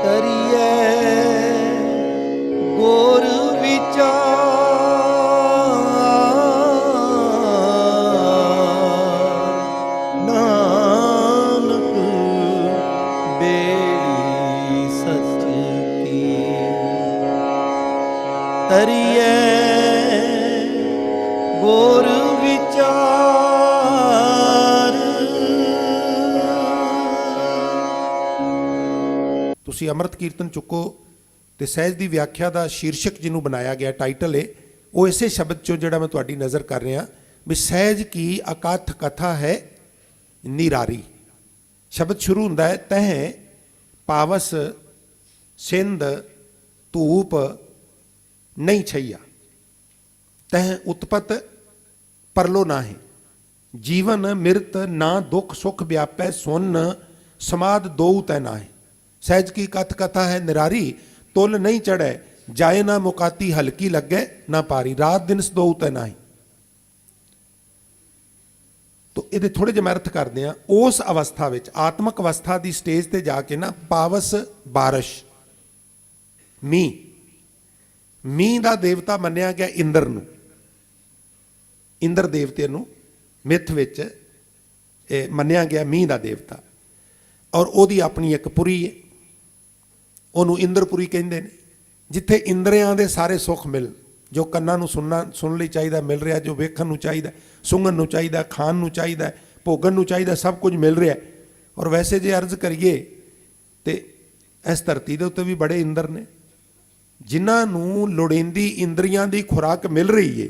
ਕਰੀਏ ਗੁਰ ਵਿਚਾਰ, ਨਾਨਕ ਬੇੜੀ ਸੱਚ ਕੀ। ਕਰੀਏ ਗੁਰ ਵਿਚਾਰ। ਤੁਸੀਂ ਅੰਮ੍ਰਿਤ ਕੀਰਤਨ ਚੁੱਕੋ ਤੇ ਸਹਿਜ ਦੀ ਵਿਆਖਿਆ ਦਾ ਸ਼ੀਰਸ਼ਕ ਜਿਹਨੂੰ ਬਣਾਇਆ ਗਿਆ ਟਾਈਟਲ ਹੈ ਉਹ ਇਸੇ ਸ਼ਬਦ ਚੋਂ ਜਿਹੜਾ ਮੈਂ ਤੁਹਾਡੀ ਨਜ਼ਰ ਕਰ ਰਿਹਾ ਵੀ ਸਹਿਜ ਕੀ ਅਕਥ ਕਥਾ ਹੈ ਨਿਰਾਰੀ। ਸ਼ਬਦ ਸ਼ੁਰੂ ਹੁੰਦਾ ਹੈ ਤਹਿ ਪਾਵਸ ਸਿੰਧ ਧੂਪ ਨਹੀਂ ਛਈਆ, ਤਹਿ ਉਤਪਤ ਪਰਲੋ ਨਾਹੀਂ, ਜੀਵਨ ਮਿਰਤ ਨਾ ਦੁੱਖ ਸੁਖ ਵਿਆਪੈ, ਸੁਨ ਸਮਾਦ ਦੋਉ ਤੈ ਨਾਹੀਂ। ਸਹਿਜ ਕੀ ਕਥ ਕਥਾ ਹੈ ਨਿਰਾਰੀ, ਤੁਲ ਨਹੀਂ ਚੜ੍ਹੈ, ਜਾਏ ਨਾ ਮੁਕਾਤੀ ਹਲਕੀ ਲੱਗੈ ਨਾ ਪਾਰੀ, ਰਾਤ ਦਿਨ ਸਦੋਉ ਤੈ ਨਾਹੀਂ। ਤੋ ਇਹਦੇ ਥੋੜੇ ਜਿਹੇ ਮੈਂ ਅਰਥ ਕਰਦੇ ਹਾਂ। ਉਸ ਅਵਸਥਾ ਵਿੱਚ ਆਤਮਕ ਅਵਸਥਾ ਦੀ ਸਟੇਜ ਤੇ ਜਾ ਕੇ ਨਾ ਪਾਵਸ ਬਾਰਿਸ਼, ਮੀਂਹ, ਮੀਂਹ ਦਾ ਦੇਵਤਾ ਮੰਨਿਆ ਗਿਆ ਇੰਦਰ ਨੂੰ, ਇੰਦਰ ਦੇਵਤੇ ਨੂੰ ਮਿੱਥ ਵਿੱਚ ਇਹ ਮੰਨਿਆ ਗਿਆ ਮੀਂਹ ਦਾ ਦੇਵਤਾ। ਔਰ ਉਹਦੀ ਆਪਣੀ ਇੱਕ ਪੁਰੀ ਹੈ, ਉਹਨੂੰ ਇੰਦਰਪੁਰੀ ਕਹਿੰਦੇ ਨੇ, ਜਿੱਥੇ ਇੰਦਰਿਆਂ ਦੇ ਸਾਰੇ ਸੁੱਖ ਮਿਲ, ਜੋ ਕੰਨਾਂ ਨੂੰ ਸੁਣਨ ਲਈ ਚਾਹੀਦਾ ਮਿਲ ਰਿਹਾ, ਜੋ ਵੇਖਣ ਨੂੰ ਚਾਹੀਦਾ, ਸੁੰਘਣ ਨੂੰ ਚਾਹੀਦਾ, ਖਾਣ ਨੂੰ ਚਾਹੀਦਾ, ਭੋਗਣ ਨੂੰ ਚਾਹੀਦਾ, ਸਭ ਕੁਝ ਮਿਲ ਰਿਹਾ। ਔਰ ਵੈਸੇ ਜੇ ਅਰਜ਼ ਕਰੀਏ ਤੇ ਇਸ ਧਰਤੀ ਦੇ ਉੱਤੇ ਵੀ ਬੜੇ ਇੰਦਰ ਨੇ ਜਿਨ੍ਹਾਂ ਨੂੰ ਲੋੜੀਂਦੀ ਇੰਦਰੀਆਂ ਦੀ ਖੁਰਾਕ ਮਿਲ ਰਹੀ ਹੈ,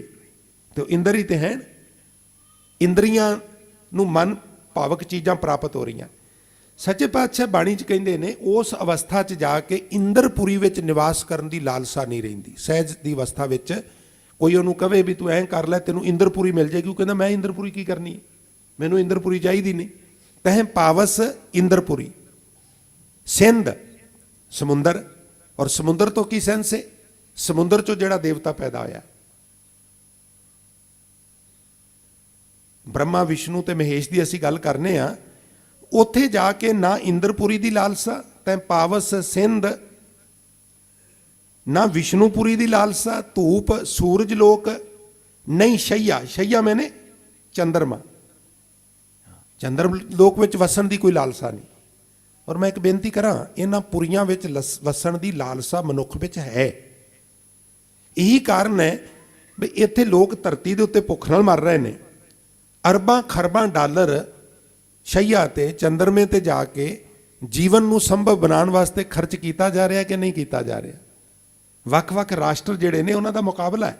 ਤੇ ਉਹ ਇੰਦਰ ਹੀ ਤੇ ਹੈ। ਇੰਦਰੀਆਂ ਨੂੰ ਮਨ ਭਾਵਕ ਚੀਜ਼ਾਂ ਪ੍ਰਾਪਤ ਹੋ ਰਹੀਆਂ। ਸੱਚੇ ਪਾਤਸ਼ਾਹ ਬਾਣੀ 'ਚ ਕਹਿੰਦੇ ਨੇ ਉਸ ਅਵਸਥਾ 'ਚ ਜਾ ਕੇ ਇੰਦਰਪੁਰੀ ਵਿੱਚ ਨਿਵਾਸ ਕਰਨ ਦੀ ਲਾਲਸਾ ਨਹੀਂ ਰਹਿੰਦੀ। ਸਹਿਜ ਦੀ ਅਵਸਥਾ ਵਿੱਚ ਕੋਈ ਉਹਨੂੰ ਕਵੇ ਵੀ ਤੂੰ ਐਂ ਕਰ ਲੈ ਤੈਨੂੰ ਇੰਦਰਪੁਰੀ ਮਿਲ ਜਾਏਗੀ, ਉਹ ਕਹਿੰਦਾ ਮੈਂ ਇੰਦਰਪੁਰੀ ਕੀ ਕਰਨੀ ਹੈ, ਮੈਨੂੰ ਇੰਦਰਪੁਰੀ ਚਾਹੀਦੀ ਨਹੀਂ। ਤਹਿ ਪਾਵਸ ਇੰਦਰਪੁਰੀ, ਸਿੰਧ ਸਮੁੰਦਰ, ਔਰ ਸਮੁੰਦਰ ਤੋਂ ਕੀ ਸੈਂਸ ਹੈ, ਸਮੁੰਦਰ 'ਚੋਂ ਜਿਹੜਾ ਦੇਵਤਾ ਪੈਦਾ ਹੋਇਆ ਬ੍ਰਹਮਾ ਵਿਸ਼ਨੂੰ ਤੇ ਮਹੇਸ਼ ਦੀ ਅਸੀਂ ਗੱਲ ਕਰਨੇ ਆ। ਉੱਥੇ ਜਾ ਕੇ ਨਾ ਇੰਦਰਪੁਰੀ ਦੀ ਲਾਲਸਾ, ਤੈਂ ਪਾਵਸ ਸਿੰਧ, ਨਾ ਵਿਸ਼ਨੂਪੁਰੀ ਦੀ ਲਾਲਸਾ, ਧੂਪ ਸੂਰਜ ਲੋਕ ਨਹੀਂ ਸ਼ਈਆ, ਸ਼ਈਆ ਮੈਨੇ ਚੰਦਰਮਾ, ਚੰਦਰ ਲੋਕ ਵਿੱਚ ਵਸਣ ਦੀ ਕੋਈ ਲਾਲਸਾ ਨਹੀਂ। ਔਰ ਮੈਂ ਇੱਕ ਬੇਨਤੀ ਕਰਾਂ, ਇਹਨਾਂ ਪੁਰੀਆਂ ਵਿੱਚ ਵਸਣ ਦੀ ਲਾਲਸਾ ਮਨੁੱਖ ਵਿੱਚ ਹੈ। ਇਹੀ ਕਾਰਨ ਹੈ ਵੀ ਇੱਥੇ ਲੋਕ ਧਰਤੀ ਦੇ ਉੱਤੇ ਭੁੱਖ ਨਾਲ ਮਰ ਰਹੇ ਨੇ। ਅਰਬਾਂ ਖਰਬਾਂ ਡਾਲਰ ਸ਼ਈਆ ਤੇ ਚੰਦਰਮੇ ਤੇ ਜਾ ਕੇ ਜੀਵਨ ਨੂੰ ਸੰਭਵ ਬਣਾਉਣ ਵਾਸਤੇ ਖਰਚ ਕੀਤਾ ਜਾ ਰਿਹਾ ਕਿ ਨਹੀਂ ਕੀਤਾ ਜਾ ਰਿਹਾ। ਵੱਖ-ਵੱਖ ਰਾਸ਼ਟਰ ਜਿਹੜੇ ਨੇ ਉਹਨਾਂ ਦਾ ਮੁਕਾਬਲਾ ਹੈ।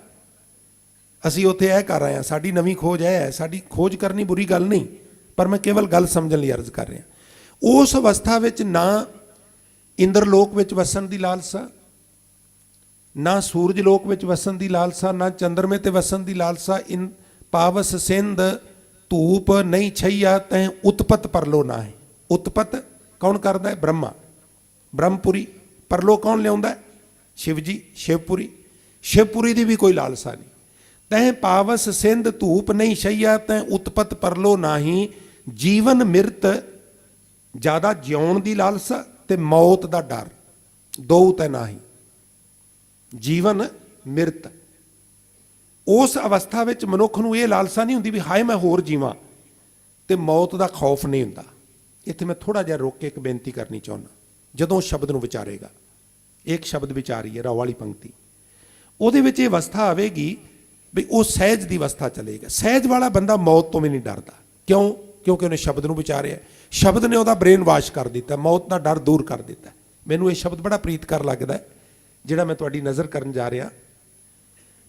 ਅਸੀਂ ਉੱਥੇ ਇਹ ਕਰ ਰਹੇ ਹਾਂ, ਸਾਡੀ ਨਵੀਂ ਖੋਜ ਇਹ ਹੈ। ਸਾਡੀ ਖੋਜ ਕਰਨੀ ਬੁਰੀ ਗੱਲ ਨਹੀਂ, ਪਰ ਮੈਂ ਕੇਵਲ ਗੱਲ ਸਮਝਣ ਲਈ ਅਰਜ਼ ਕਰ ਰਿਹਾ। ਉਸ ਅਵਸਥਾ ਵਿੱਚ ਨਾ ਇੰਦਰਲੋਕ ਵਿੱਚ ਵਸਣ ਦੀ ਲਾਲਸਾ, ਨਾ ਸੂਰਜ ਲੋਕ ਵਿੱਚ ਵਸਣ ਦੀ ਲਾਲਸਾ, ਨਾ ਚੰਦਰਮੇ ਤੇ ਵਸਣ ਦੀ ਲਾਲਸਾ। ਪਾਵਸ ਸਿੰਧ ਧੂਪ ਨਹੀਂ ਛਈਆ, ਤੈਂ ਉਤਪਤ ਪਰਲੋ ਨਾ ਹੈ। ਉਤਪਤ ਕੌਣ ਕਰਦਾ ਹੈ? ਬ੍ਰਹਮਾ, ਬ੍ਰਹਮਪੁਰੀ। ਪਰਲੋ ਕੌਣ ਲਿਆਉਂਦਾ ਹੈ? ਸ਼ਿਵ ਜੀ, ਸ਼ਿਵਪੁਰੀ। ਸ਼ਿਵਪੁਰੀ ਦੀ ਵੀ ਕੋਈ ਲਾਲਸਾ ਨਹੀਂ। ਤੈਂ ਪਾਵਸ ਸਿੰਧ ਧੂਪ ਨਹੀਂ ਛਈਆ, ਤੈਂ ਉਤਪਤ ਪਰਲੋ ਨਾਹੀਂ, ਜੀਵਨ ਮਿਰਤ, ਜ਼ਿਆਦਾ ਜਿਉਣ ਦੀ ਲਾਲਸਾ ਤੇ ਮੌਤ ਦਾ ਡਰ, ਦੋ ਤੈ ਨਾਹੀਂ। ਜੀਵਨ ਮਿਰਤ, ਉਸ ਅਵਸਥਾ ਵਿੱਚ ਮਨੁੱਖ ਨੂੰ ਇਹ ਲਾਲਸਾ ਨਹੀਂ ਹੁੰਦੀ ਵੀ ਹਾਏ ਮੈਂ ਹੋਰ ਜੀਵਾਂ, ਤੇ ਮੌਤ ਦਾ ਖੌਫ ਨਹੀਂ ਹੁੰਦਾ। ਇੱਥੇ ਮੈਂ ਥੋੜਾ ਜਿਹਾ ਰੋਕ ਕੇ ਇੱਕ ਬੇਨਤੀ ਕਰਨੀ ਚਾਹੁੰਦਾ। ਜਦੋਂ ਸ਼ਬਦ ਨੂੰ ਵਿਚਾਰੇਗਾ, ਇੱਕ ਸ਼ਬਦ ਵਿਚਾਰੀਏ ਰਾਹ ਵਾਲੀ ਪੰਕਤੀ, ਉਹਦੇ ਵਿੱਚ ਇਹ ਅਵਸਥਾ ਆਵੇਗੀ ਵੀ ਉਹ ਸਹਿਜ ਦੀ ਅਵਸਥਾ ਚਲੇਗਾ। ਸਹਿਜ ਵਾਲਾ ਬੰਦਾ ਮੌਤ ਤੋਂ ਵੀ ਨਹੀਂ ਡਰਦਾ। ਕਿਉਂ? ਕਿਉਂਕਿ ਉਹਨੇ ਸ਼ਬਦ ਨੂੰ ਵਿਚਾਰਿਆ। ਸ਼ਬਦ ਨੇ ਉਹਦਾ ਬ੍ਰੇਨ ਵਾਸ਼ ਕਰ ਦਿੱਤਾ, ਮੌਤ ਦਾ ਡਰ ਦੂਰ ਕਰ ਦਿੱਤਾ। ਮੈਨੂੰ ਇਹ ਸ਼ਬਦ ਬੜਾ ਪ੍ਰੀਤਕਰ ਲੱਗਦਾ ਜਿਹੜਾ ਮੈਂ ਤੁਹਾਡੀ ਨਜ਼ਰ ਕਰਨ ਜਾ ਰਿਹਾ।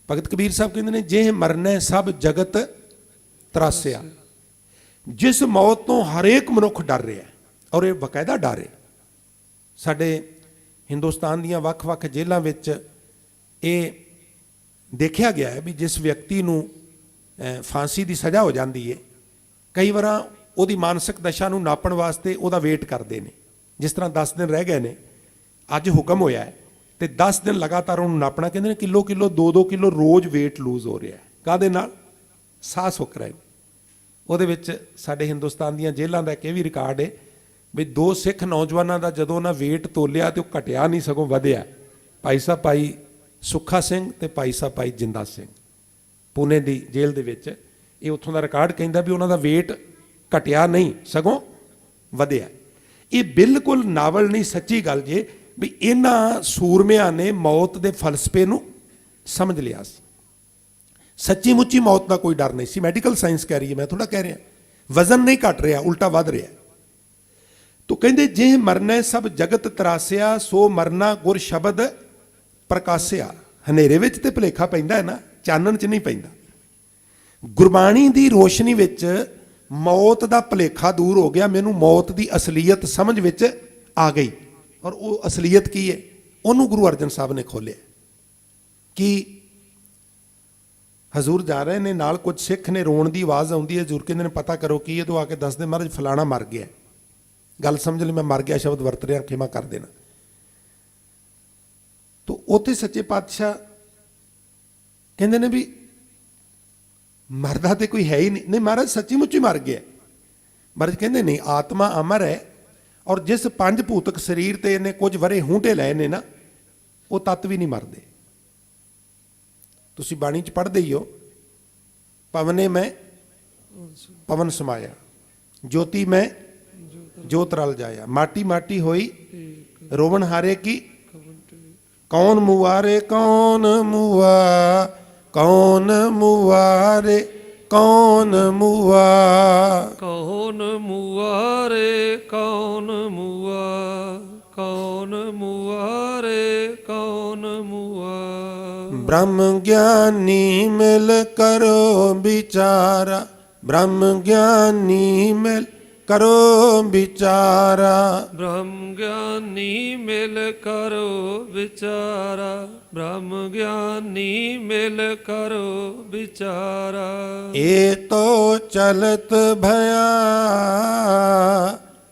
ਭਗਤ ਕਬੀਰ ਸਾਹਿਬ ਕਹਿੰਦੇ ਨੇ, ਜੇ ਮਰਨੇ ਸਭ ਜਗਤ ਤਰਾਸਿਆ। ਜਿਸ ਮੌਤ ਤੋਂ ਹਰੇਕ ਮਨੁੱਖ ਡਰ ਰਿਹਾ, ਔਰ ਇਹ ਬਕਾਇਦਾ ਡਰ ਹੈ। ਸਾਡੇ ਹਿੰਦੁਸਤਾਨ ਦੀਆਂ ਵੱਖ-ਵੱਖ ਜੇਲ੍ਹਾਂ ਵਿੱਚ ਇਹ ਦੇਖਿਆ ਗਿਆ ਹੈ ਵੀ ਜਿਸ ਵਿਅਕਤੀ ਨੂੰ ਫਾਂਸੀ ਦੀ ਸਜ਼ਾ ਹੋ ਜਾਂਦੀ ਹੈ, ਕਈ ਵਾਰ ਉਹਦੀ ਮਾਨਸਿਕ ਦਸ਼ਾ ਨੂੰ ਨਾਪਣ ਵਾਸਤੇ ਉਹਦਾ ਵੇਟ ਕਰਦੇ ਨੇ। ਜਿਸ ਤਰ੍ਹਾਂ 10 ਦਿਨ ਰਹਿ ਗਏ ਨੇ, ਅੱਜ ਹੁਕਮ ਹੋਇਆ ਹੈ ਤੇ 10 ਦਿਨ ਲਗਾਤਾਰ ਉਹਨੂੰ ਨਾਪਣਾ। ਕਹਿੰਦੇ ਨੇ ਕਿਲੋ 2-2 ਕਿਲੋ ਰੋਜ਼ ਵੇਟ ਲੂਜ਼ ਹੋ ਰਿਹਾ ਹੈ। ਕਾਹਦੇ ਨਾਲ? ਸਾਹ ਸੁੱਕ ਰਹੇ ਨੇ। ਉਹਦੇ ਵਿੱਚ ਸਾਡੇ ਹਿੰਦੁਸਤਾਨ ਦੀਆਂ ਜੇਲ੍ਹਾਂ ਦਾ ਇੱਕ ਇਹ ਵੀ ਰਿਕਾਰਡ ਹੈ, ਵੀ ਦੋ ਸਿੱਖ ਨੌਜਵਾਨਾਂ ਦਾ ਜਦੋਂ ਉਹਨਾਂ weight ਤੋਲਿਆ ਤੇ ਉਹ ਘਟਿਆ ਨਹੀਂ ਸਗੋਂ ਵਧਿਆ। ਭਾਈ ਸਾਹਿਬ ਭਾਈ ਸੁੱਖਾ ਸਿੰਘ ਤੇ ਭਾਈ ਸਾਹਿਬ ਭਾਈ ਜਿੰਦਾ ਸਿੰਘ ਪੂਨੇ ਦੀ ਜੇਲ੍ਹ ਦੇ ਵਿੱਚ, ਇਹ ਉੱਥੋਂ ਦਾ ਰਿਕਾਰਡ ਕਹਿੰਦਾ ਵੀ ਉਹਨਾਂ ਦਾ weight ਘਟਿਆ ਨਹੀਂ ਸਗੋਂ ਵਧਿਆ। ਇਹ ਬਿਲਕੁਲ ਨਾਵਲ ਨਹੀਂ, ਸੱਚੀ ਗੱਲ ਜੇ ਵੀ ਇਹਨਾਂ ਸੂਰਮਿਆਂ ਨੇ ਮੌਤ ਦੇ ਫਲਸਫੇ ਨੂੰ ਸਮਝ ਲਿਆ ਸੀ। ਸੱਚੀ ਮੁੱਚੀ ਮੌਤ ਦਾ ਕੋਈ ਡਰ ਨਹੀਂ ਸੀ। ਮੈਡੀਕਲ ਸਾਇੰਸ ਕਹਿ ਰਹੀ ਹੈ, ਮੈਂ ਥੋੜਾ ਕਹਿ ਰਿਹਾ। ਵਜ਼ਨ ਨਹੀਂ ਘਟ ਰਿਹਾ, ਉਲਟਾ ਵੱਧ ਰਿਹਾ। ਤੋ ਕਹਿੰਦੇ ਜੇ ਮਰਨਾ ਸਭ ਜਗਤ ਤਰਾਸਿਆ, ਸੋ ਮਰਨਾ ਗੁਰ ਸ਼ਬਦ ਪ੍ਰਕਾਸਿਆ। ਹਨੇਰੇ ਵਿੱਚ ਤੇ ਭੁਲੇਖਾ ਪੈਂਦਾ ਹੈ ਨਾ, ਚਾਨਣ 'ਚ ਨਹੀਂ ਪੈਂਦਾ। ਗੁਰਬਾਣੀ ਦੀ ਰੋਸ਼ਨੀ ਵਿੱਚ ਮੌਤ ਦਾ ਭੁਲੇਖਾ ਦੂਰ ਹੋ ਗਿਆ। ਮੈਨੂੰ ਮੌਤ ਦੀ ਅਸਲੀਅਤ ਸਮਝ ਵਿੱਚ ਆ ਗਈ। ਔਰ ਉਹ ਅਸਲੀਅਤ ਕੀ ਹੈ, ਉਹਨੂੰ ਗੁਰੂ ਅਰਜਨ ਸਾਹਿਬ ਨੇ ਖੋਲ੍ਹਿਆ। ਕਿ ਹਜ਼ੂਰ ਜਾ ਰਹੇ ਨੇ, ਨਾਲ ਕੁਝ ਸਿੱਖ ਨੇ, ਰੋਣ ਦੀ ਆਵਾਜ਼ ਆਉਂਦੀ ਹੈ। ਹਜ਼ੂਰ ਕਹਿੰਦੇ ਨੇ ਪਤਾ ਕਰੋ ਕੀ ਹੈ। ਤੋਂ ਆ ਕੇ ਦੱਸਦੇ ਮਹਾਰਾਜ ਫਲਾਣਾ ਮਰ ਗਿਆ। ਗੱਲ ਸਮਝ ਲਈ, ਮੈਂ ਮਰ ਗਿਆ ਸ਼ਬਦ ਵਰਤ ਰਿਹਾ, ਖਿਮਾ ਕਰ ਦੇਣਾ। ਤੋ ਉੱਥੇ ਸੱਚੇ ਪਾਤਸ਼ਾਹ ਕਹਿੰਦੇ ਨੇ ਵੀ ਮਰਦਾ ਤੇ ਕੋਈ ਹੈ ਹੀ ਨਹੀਂ। ਨਹੀਂ ਮਹਾਰਾਜ ਸੱਚੀ ਮੁੱਚੀ ਮਰ ਗਿਆ। ਮਹਾਰਾਜ ਕਹਿੰਦੇ ਨਹੀਂ, ਆਤਮਾ ਅਮਰ ਹੈ। ਔਰ ਜਿਸ ਪੰਜ ਭੂਤਕ ਸਰੀਰ ਤੇ ਇਹਨੇ ਕੁਝ ਵਰੇ ਹੂੰਟੇ ਲਏ ਨੇ ਨਾ, ਉਹ ਤੱਤ ਵੀ ਨਹੀਂ ਮਰਦੇ। ਤੁਸੀਂ ਬਾਣੀ 'ਚ ਪੜ੍ਹਦੇ ਹੀ ਹੋ, ਪਵਨੇ ਮੈਂ ਪਵਨ ਸਮਾਇਆ, ਜੋਤੀ ਮੈਂ ਜੋਤ ਰਲ ਜਾਇਆ, ਮਾਟੀ ਮਾਟੀ ਹੋਈ ਰੋਵਣ ਹਾਰੇ ਕੀ, ਕੌਣ ਮੁਆਰੇ ਕੌਣ ਮੁਆ, ਕੌਣ ਮੁਆਰੇ ਕੌਣ ਮੁਆ, ਕੌਣ ਮੁਆਰੇ ਕੌਣ ਮੁਆ, ਕੌਣ ਮੁਆਰੇ ਕੌਣ ਮੁਆ। ਬ੍ਰਹਮ ਗਿਆਨੀ ਮਿਲ ਕਰੋ ਵਿਚਾਰਾ, ਬ੍ਰਹਮ ਗਿਆਨੀ ਮਿਲ ਕਰੋ ਵਿਚਾਰਾ, ਬ੍ਰਹਮ ਗਿਆਨੀ ਮਿਲ ਕਰੋ ਵਿਚਾਰਾ, ਬ੍ਰਹਮ ਗਿਆਨੀ ਮਿਲ ਕਰੋ ਵਿਚਾਰਾ। ਏ ਤੋ ਚਲਤ ਭਇਆ,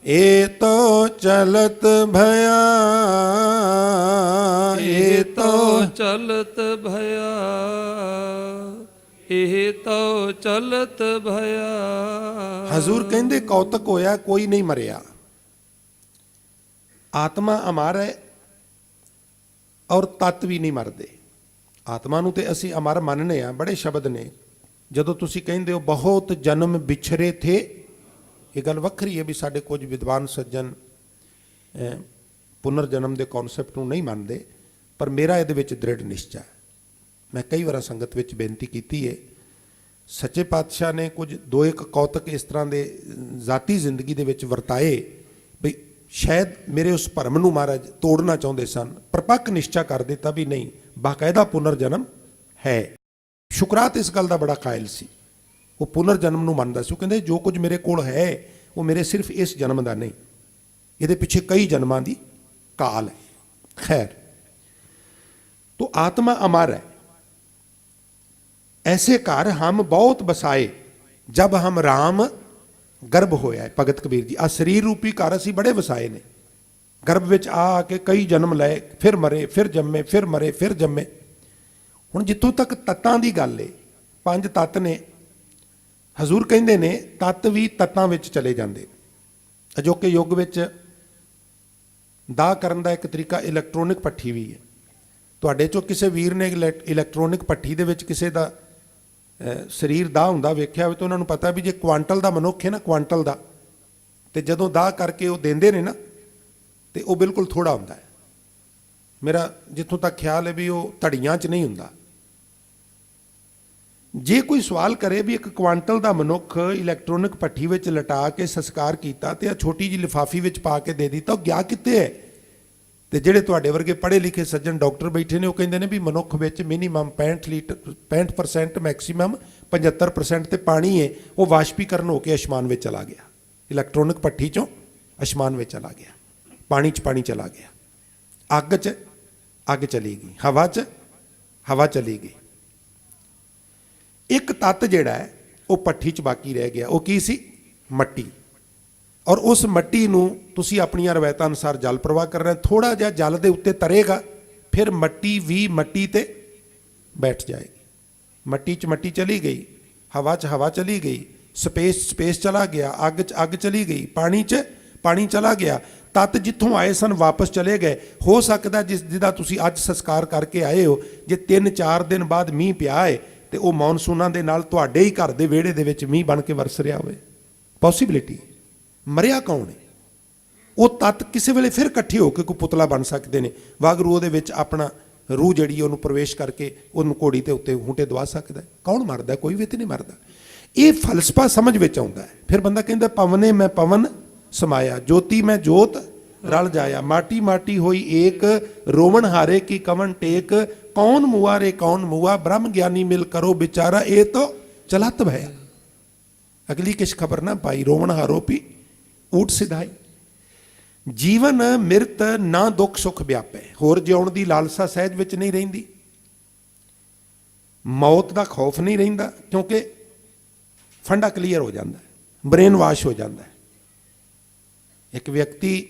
ਏ ਤੋ ਚਲਤ ਭਇਆ, ਏ ਤੋ ਚਲਤ ਭਇਆ, ਇਹ ਤੋ ਚਲਤ ਭਇਆ। ਹਜ਼ੂਰ ਕਹਿੰਦੇ ਕੌਤਕ ਹੋਇਆ, ਕੋਈ ਨਹੀਂ ਮਰਿਆ। ਆਤਮਾ ਅਮਰ ਹੈ ਔਰ ਤੱਤ ਵੀ ਨਹੀਂ ਮਰਦੇ। ਆਤਮਾ ਨੂੰ ਤੇ ਅਸੀਂ ਅਮਰ ਮੰਨਨੇ ਆ। ਬੜੇ ਸ਼ਬਦ ਨੇ। ਜਦੋਂ ਤੁਸੀਂ ਕਹਿੰਦੇ ਹੋ ਬਹੁਤ ਜਨਮ ਵਿਛਰੇ ਥੇ, ਇਹ ਗੱਲ ਵੱਖਰੀ ਹੈ ਵੀ ਸਾਡੇ ਕੁਝ ਵਿਦਵਾਨ ਸੱਜਣ ਪੁਨਰ ਜਨਮ ਦੇ ਕਨਸੈਪਟ ਨੂੰ ਨਹੀਂ ਮੰਨਦੇ, ਪਰ ਮੇਰਾ ਇਹਦੇ ਵਿੱਚ ਦ੍ਰਿੜ ਨਿਸ਼ਚਾ ਹੈ। ਮੈਂ ਕਈ ਵਾਰ ਸੰਗਤ ਵਿੱਚ ਬੇਨਤੀ ਕੀਤੀ ਹੈ, ਸੱਚੇ ਪਾਤਸ਼ਾਹ ਨੇ ਕੁਝ ਦੋ ਇੱਕ ਕੌਤਕ ਇਸ ਤਰ੍ਹਾਂ ਦੇ ਜ਼ਾਤੀ ਜ਼ਿੰਦਗੀ ਦੇ ਵਿੱਚ ਵਰਤਾਏ ਵੀ ਸ਼ਾਇਦ ਮੇਰੇ ਉਸ ਭਰਮ ਨੂੰ ਮਹਾਰਾਜ ਤੋੜਨਾ ਚਾਹੁੰਦੇ ਸਨ। ਪਰਪੱਕ ਨਿਸ਼ਚਾ ਕਰ ਦਿੱਤਾ ਵੀ ਨਹੀਂ, ਬਾਕਾਇਦਾ ਪੁਨਰ ਜਨਮ ਹੈ। ਸ਼ੁਕਰਾਤ ਇਸ ਗੱਲ ਦਾ ਬੜਾ ਕਾਇਲ ਸੀ। ਉਹ ਪੁਨਰ ਜਨਮ ਨੂੰ ਮੰਨਦਾ ਸੀ। ਉਹ ਕਹਿੰਦੇ ਜੋ ਕੁਝ ਮੇਰੇ ਕੋਲ ਹੈ ਉਹ ਮੇਰੇ ਸਿਰਫ ਇਸ ਜਨਮ ਦਾ ਨਹੀਂ, ਇਹਦੇ ਪਿੱਛੇ ਕਈ ਜਨਮਾਂ ਦੀ ਕਾਲ ਹੈ। ਖੈਰ, तो आत्मा अमर है। ऐसे घर हम बहुत बसाए जब हम राम गर्भ होया है। भगत कबीर जी, आ शरीर रूपी घर असी बड़े वसाए ने। गर्भ विच आके कई जन्म लए, फिर मरे, फिर जम्मे, फिर मरे, फिर जम्मे। हुण जित्थों तक तत्तां दी गल है, 5 तत्त ने। हजूर कहंदे ने तत्त भी तत्तां विच चले जांदे। अजोके युग विच दाह करन दा एक तरीका इलैक्ट्रॉनिक पट्ठी भी है। तुहाडे चों किसी वीर ने इलैक्ट्रॉनिक पट्ठी दे विच किसी दा शरीर दाह हुंदा वेख्या होवे तो उन्हां नूं पता भी जे क्वांटल दा मनुख है ना, क्वांटल दा, ते जदों दाह करके वो देंदे ने ना ते वो बिल्कुल थोड़ा हुंदा है। मेरा जिथों तक ख्याल है भी वो धड़ियां च नहीं हुंदा। जे कोई सवाल करे भी एक क्वांटल दा मनुख इलैक्ट्रॉनिक पट्ठी विच लटा के संस्कार कीता ते आ छोटी जी लिफाफी विच पा के दे दिता, गया कित्ते है? ते जिहड़े तुहाडे वर्गे पढ़े लिखे सज्जन डॉक्टर बैठे ने, वो कहिंदे ने भी मनुख विच मिनीमम 65 लीटर 65% मैक्सीमम 75% ते पानी है, वो वाष्पीकरण होकर आसमान में चला गया। इलैक्ट्रॉनिक पट्ठी चों आसमान में चला गया, पानी च पानी चला गया, अग च अग चली गई, हवा च हवा चली गई। एक तत्त जिहड़ा है वो पट्ठी च बाकी रह गया। वो की सी? मट्टी। और उस मट्टी नूं तुसीं अपनियां रवायतां अनुसार जल प्रवाह कर रहे, थोड़ा जिहा जल दे उत्ते तरेगा, फिर मट्टी भी मट्टी ते बैठ जाएगी। मट्टी च मट्टी चली गई, हवा च हवा चली गई, स्पेस स्पेस चला गया, अग च अग चली गई, पानी च ਪਾਣੀ ਚਲਾ ਗਿਆ, ਤੱਤ ਜਿੱਥੋਂ ਆਏ ਸਨ ਵਾਪਸ ਚਲੇ ਗਏ। ਹੋ ਸਕਦਾ ਜਿਹਦਾ ਤੁਸੀਂ ਅੱਜ ਸੰਸਕਾਰ ਕਰਕੇ ਆਏ ਹੋ, ਜੇ 3-4 ਦਿਨ ਬਾਅਦ ਮੀਂਹ ਪਿਆ ਹੈ ਤੇ ਉਹ ਮੌਨਸੂਨਾਂ ਦੇ ਨਾਲ ਤੁਹਾਡੇ ਹੀ ਘਰ ਦੇ ਵਿਹੜੇ ਦੇ ਵਿੱਚ ਮੀਂਹ ਬਣ ਕੇ ਵਰਸ ਰਿਹਾ ਹੋਵੇ। ਪੋਸੀਬਿਲਿਟੀ। ਮਰਿਆ ਕੌਣ ਹੈ? ਉਹ ਤੱਤ ਕਿਸੇ ਵੇਲੇ ਫਿਰ ਇਕੱਠੇ ਹੋ ਕੇ ਕੋਈ ਪੁਤਲਾ ਬਣ ਸਕਦੇ ਨੇ। ਵਾਹਿਗੁਰੂ ਉਹਦੇ ਵਿੱਚ ਆਪਣਾ ਰੂਹ ਜਿਹੜੀ ਉਹਨੂੰ ਪ੍ਰਵੇਸ਼ ਕਰਕੇ ਉਹਨੂੰ ਘੋੜੀ ਦੇ ਉੱਤੇ ਹੂੰਟੇ ਦਵਾ ਸਕਦਾ ਹੈ। ਕੌਣ ਮਰਦਾ? ਕੋਈ ਵੀ ਤੇ ਨਹੀਂ ਮਰਦਾ। ਇਹ ਫਲਸਫਾ ਸਮਝ ਵਿੱਚ ਆਉਂਦਾ ਹੈ। ਫਿਰ ਬੰਦਾ ਕਹਿੰਦਾ ਪਵਨੇ ਮੈਂ ਪਵਨ ਸਮਾਇਆ, ਜੋਤੀ ਮੈਂ ਜੋਤ ਰਲ ਜਾਇਆ, ਮਾਟੀ ਮਾਟੀ ਹੋਈ ਏਕ, ਰੋਵਣ ਹਾਰੇ ਕੀ ਕਵਨ ਟੇਕ, ਕੌਣ ਮੁਆ ਰੇ ਕੌਣ ਮੁਆ, ਬ੍ਰਹਮ ਗਿਆਨੀ ਮਿਲ ਕਰੋ ਵਿਚਾਰਾ, ਇਹ ਤਾਂ ਚਲਤ ਭਇਆ। ਅਗਲੀ ਕਿਛ ਖਬਰ ਨਾ ਪਾਈ, ਰੋਵਣ ਹਾਰੋ ਪੀ ਊਟ ਸਿਧਾਈ। ਜੀਵਨ ਮਿਰਤ ਨਾ ਦੁੱਖ ਸੁੱਖ ਵਿਆਪੈ, ਹੋਰ ਜਿਉਣ ਦੀ ਲਾਲਸਾ ਸਹਿਜ ਵਿੱਚ ਨਹੀਂ ਰਹਿੰਦੀ। ਮੌਤ ਦਾ ਖੌਫ ਨਹੀਂ ਰਹਿੰਦਾ, ਕਿਉਂਕਿ ਫੰਡਾ ਕਲੀਅਰ ਹੋ ਜਾਂਦਾ ਹੈ, ਬ੍ਰੇਨ ਵਾਸ਼ ਹੋ ਜਾਂਦਾ ਹੈ। ਇੱਕ ਵਿਅਕਤੀ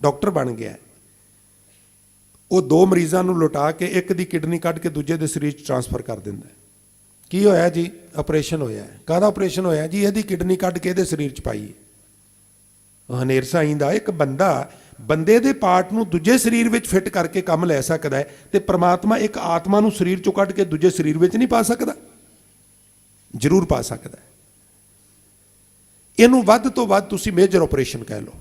ਡਾਕਟਰ ਬਣ ਗਿਆ, ਉਹ 2 ਮਰੀਜ਼ਾਂ ਨੂੰ ਲੁਟਾ ਕੇ ਇੱਕ ਦੀ ਕਿਡਨੀ ਕੱਢ ਕੇ ਦੂਜੇ ਦੇ ਸਰੀਰ 'ਚ ਟ੍ਰਾਂਸਫਰ ਕਰ ਦਿੰਦਾ। ਕੀ ਹੋਇਆ ਜੀ? ਆਪਰੇਸ਼ਨ ਹੋਇਆ। ਕਾਹਦਾ ਆਪਰੇਸ਼ਨ ਹੋਇਆ ਜੀ? ਇਹਦੀ ਕਿਡਨੀ ਕੱਢ ਕੇ ਇਹਦੇ ਸਰੀਰ 'ਚ ਪਾਈ। ਹਨੇਰ ਸਾਈਂ ਦਾ ਇੱਕ ਬੰਦਾ ਬੰਦੇ ਦੇ ਪਾਰਟ ਨੂੰ ਦੂਜੇ ਸਰੀਰ ਵਿੱਚ ਫਿੱਟ ਕਰਕੇ ਕੰਮ ਲੈ ਸਕਦਾ ਹੈ, ਤੇ ਪ੍ਰਮਾਤਮਾ ਇੱਕ ਆਤਮਾ ਨੂੰ ਸਰੀਰ 'ਚੋਂ ਕੱਢ ਕੇ ਦੂਜੇ ਸਰੀਰ ਵਿੱਚ ਨਹੀਂ ਪਾ ਸਕਦਾ? ਜ਼ਰੂਰ ਪਾ ਸਕਦਾ ਹੈ। ਇਹਨੂੰ ਵੱਧ ਤੋਂ ਵੱਧ ਤੁਸੀਂ ਮੇਜਰ ਆਪਰੇਸ਼ਨ ਕਹਿ ਲਓ।